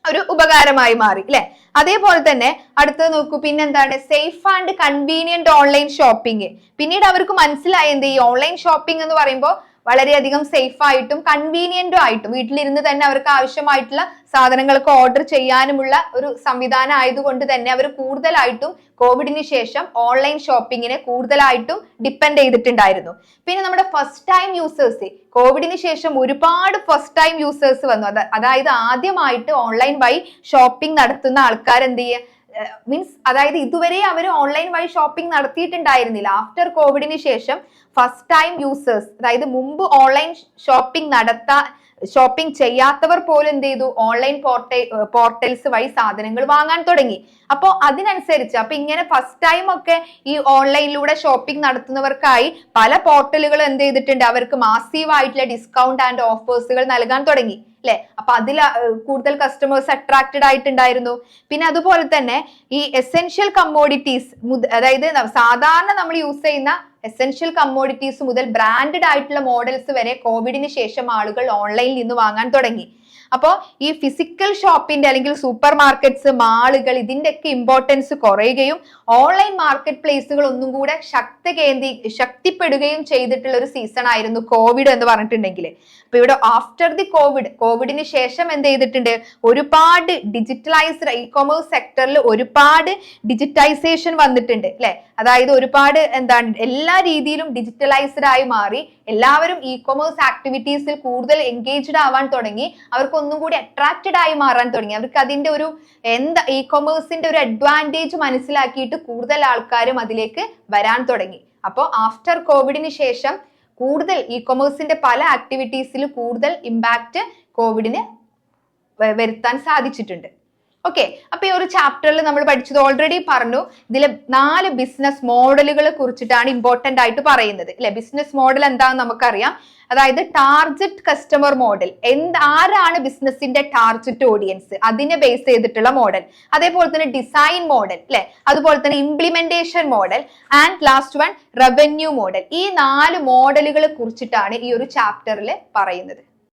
ഒരു ഉപകാരമായി മാറി അല്ലെ. അതേപോലെ തന്നെ അടുത്തത് നോക്കൂ, പിന്നെന്താണ്, safe and convenient online shopping. പിന്നീട് അവർക്ക് മനസ്സിലായി എന്ത്, ഈ ഓൺലൈൻ ഷോപ്പിംഗ് എന്ന് പറയുമ്പോൾ വളരെയധികം സേഫ് ആയിട്ടും കൺവീനിയന്റും ആയിട്ടും വീട്ടിലിരുന്ന് തന്നെ അവർക്ക് ആവശ്യമായിട്ടുള്ള സാധനങ്ങൾക്ക് ഓർഡർ ചെയ്യാനുമുള്ള ഒരു സംവിധാനം ആയതുകൊണ്ട് തന്നെ അവർ കൂടുതലായിട്ടും കോവിഡിന് ശേഷം ഓൺലൈൻ ഷോപ്പിങ്ങിനെ കൂടുതലായിട്ടും ഡിപ്പെൻഡ് ചെയ്തിട്ടുണ്ടായിരുന്നു. പിന്നെ നമ്മുടെ ഫസ്റ്റ് ടൈം യൂസേഴ്സ്, കോവിഡിന് ശേഷം ഒരുപാട് ഫസ്റ്റ് ടൈം യൂസേഴ്സ് വന്നു. അതായത് ആദ്യമായിട്ട് ഓൺലൈൻ വഴി ഷോപ്പിംഗ് നടത്തുന്ന ആൾക്കാർ എന്ത് ചെയ്യുക, മീൻസ് അതായത് ഇതുവരെ അവർ ഓൺലൈൻ വഴി ഷോപ്പിംഗ് നടത്തിയിട്ടുണ്ടായിരുന്നില്ല. ആഫ്റ്റർ കോവിഡിന് ശേഷം ഫസ്റ്റ് ടൈം യൂസേഴ്സ്, അതായത് മുമ്പ് ഓൺലൈൻ ഷോപ്പിംഗ് ചെയ്യാത്തവർ പോലും എന്ത് ചെയ്തു, ഓൺലൈൻ പോർട്ടൽസ് വഴി സാധനങ്ങൾ വാങ്ങാൻ തുടങ്ങി. അപ്പോൾ അതിനനുസരിച്ച് അപ്പൊ ഇങ്ങനെ ഫസ്റ്റ് ടൈം ഒക്കെ ഈ ഓൺലൈനിലൂടെ ഷോപ്പിംഗ് നടത്തുന്നവർക്കായി പല പോർട്ടലുകളും എന്ത് ചെയ്തിട്ടുണ്ട്, അവർക്ക് മാസീവ് ആയിട്ടുള്ള ഡിസ്കൗണ്ട് ആൻഡ് ഓഫേഴ്സുകൾ നൽകാൻ തുടങ്ങി അല്ലെ. അപ്പൊ അതിൽ കൂടുതൽ കസ്റ്റമേഴ്സ് അട്രാക്റ്റഡ് ആയിട്ടുണ്ടായിരുന്നു. പിന്നെ അതുപോലെ തന്നെ ഈ എസെൻഷ്യൽ കമ്മോഡിറ്റീസ്, അതായത് സാധാരണ നമ്മൾ യൂസ് ചെയ്യുന്ന എസെൻഷ്യൽ കമ്മോഡിറ്റീസ് മുതൽ ബ്രാൻഡഡ് ആയിട്ടുള്ള മോഡൽസ് വരെ കോവിഡിന് ശേഷം ആളുകൾ ഓൺലൈനിൽ നിന്ന് വാങ്ങാൻ തുടങ്ങി. അപ്പോൾ ഈ ഫിസിക്കൽ ഷോപ്പിന്റെ അല്ലെങ്കിൽ സൂപ്പർ മാർക്കറ്റ്സ്, മാളുകൾ, ഇതിന്റെയൊക്കെ ഇമ്പോർട്ടൻസ് കുറയുകയും ഓൺലൈൻ മാർക്കറ്റ് പ്ലേസുകൾ ഒന്നും കൂടെ ശക്തിപ്പെടുകയും ചെയ്തിട്ടുള്ള ഒരു സീസൺ ആയിരുന്നു കോവിഡ് എന്ന് പറഞ്ഞിട്ടുണ്ടെങ്കിൽ. അപ്പൊ ഇവിടെ ആഫ്റ്റർ ദി കോവിഡിന് ശേഷം എന്ത് ചെയ്തിട്ടുണ്ട്, ഒരുപാട് ഡിജിറ്റലൈസ്ഡ് ഇ-കൊമേഴ്സ് സെക്ടറിൽ ഒരുപാട് ഡിജിറ്റൈസേഷൻ വന്നിട്ടുണ്ട് അല്ലെ. അതായത് ഒരുപാട് എല്ലാ രീതിയിലും ഡിജിറ്റലൈസ്ഡ് ആയി മാറി. എല്ലാവരും ഇ-കൊമേഴ്സ് ആക്ടിവിറ്റീസിൽ കൂടുതൽ എൻഗേജ്ഡ് ആവാൻ തുടങ്ങി. അവർക്ക് ഒന്നും കൂടി അട്രാക്റ്റഡ് ആയി മാറാൻ തുടങ്ങി. അവർക്ക് അതിന്റെ ഒരു ഇ-കൊമേഴ്സിന്റെ ഒരു അഡ്വാൻറ്റേജ് മനസ്സിലാക്കിയിട്ട് കൂടുതൽ ആൾക്കാരും അതിലേക്ക് വരാൻ തുടങ്ങി. അപ്പോൾ ആഫ്റ്റർ കോവിഡിന് ശേഷം കൂടുതൽ ഇ-കൊമേഴ്സിന്റെ പല ആക്ടിവിറ്റീസിൽ കൂടുതൽ ഇമ്പാക്ട് കോവിഡിന് വരുത്താൻ സാധിച്ചിട്ടുണ്ട്. ഓക്കെ, അപ്പൊ ഈ ഒരു ചാപ്റ്ററിൽ നമ്മൾ പഠിച്ചത് ഓൾറെഡി പറഞ്ഞു. ഇതിൽ 4 ബിസിനസ് മോഡലുകളെ കുറിച്ചിട്ടാണ് ഇമ്പോർട്ടന്റ് ആയിട്ട് പറയുന്നത് അല്ലെ. ബിസിനസ് മോഡൽ എന്താണെന്ന് നമുക്കറിയാം. അതായത് ടാർഗറ്റ് കസ്റ്റമർ മോഡൽ, ആരാണ് ബിസിനസിന്റെ ടാർഗറ്റ് ഓഡിയൻസ്, അതിനെ ബേസ് ചെയ്തിട്ടുള്ള മോഡൽ. അതേപോലെ തന്നെ ഡിസൈൻ മോഡൽ അല്ലെ, അതുപോലെ തന്നെ implementation model and last one revenue model. ഈ 4 മോഡലുകളെ കുറിച്ചിട്ടാണ് ഈ ഒരു ചാപ്റ്ററിൽ പറയുന്നത്.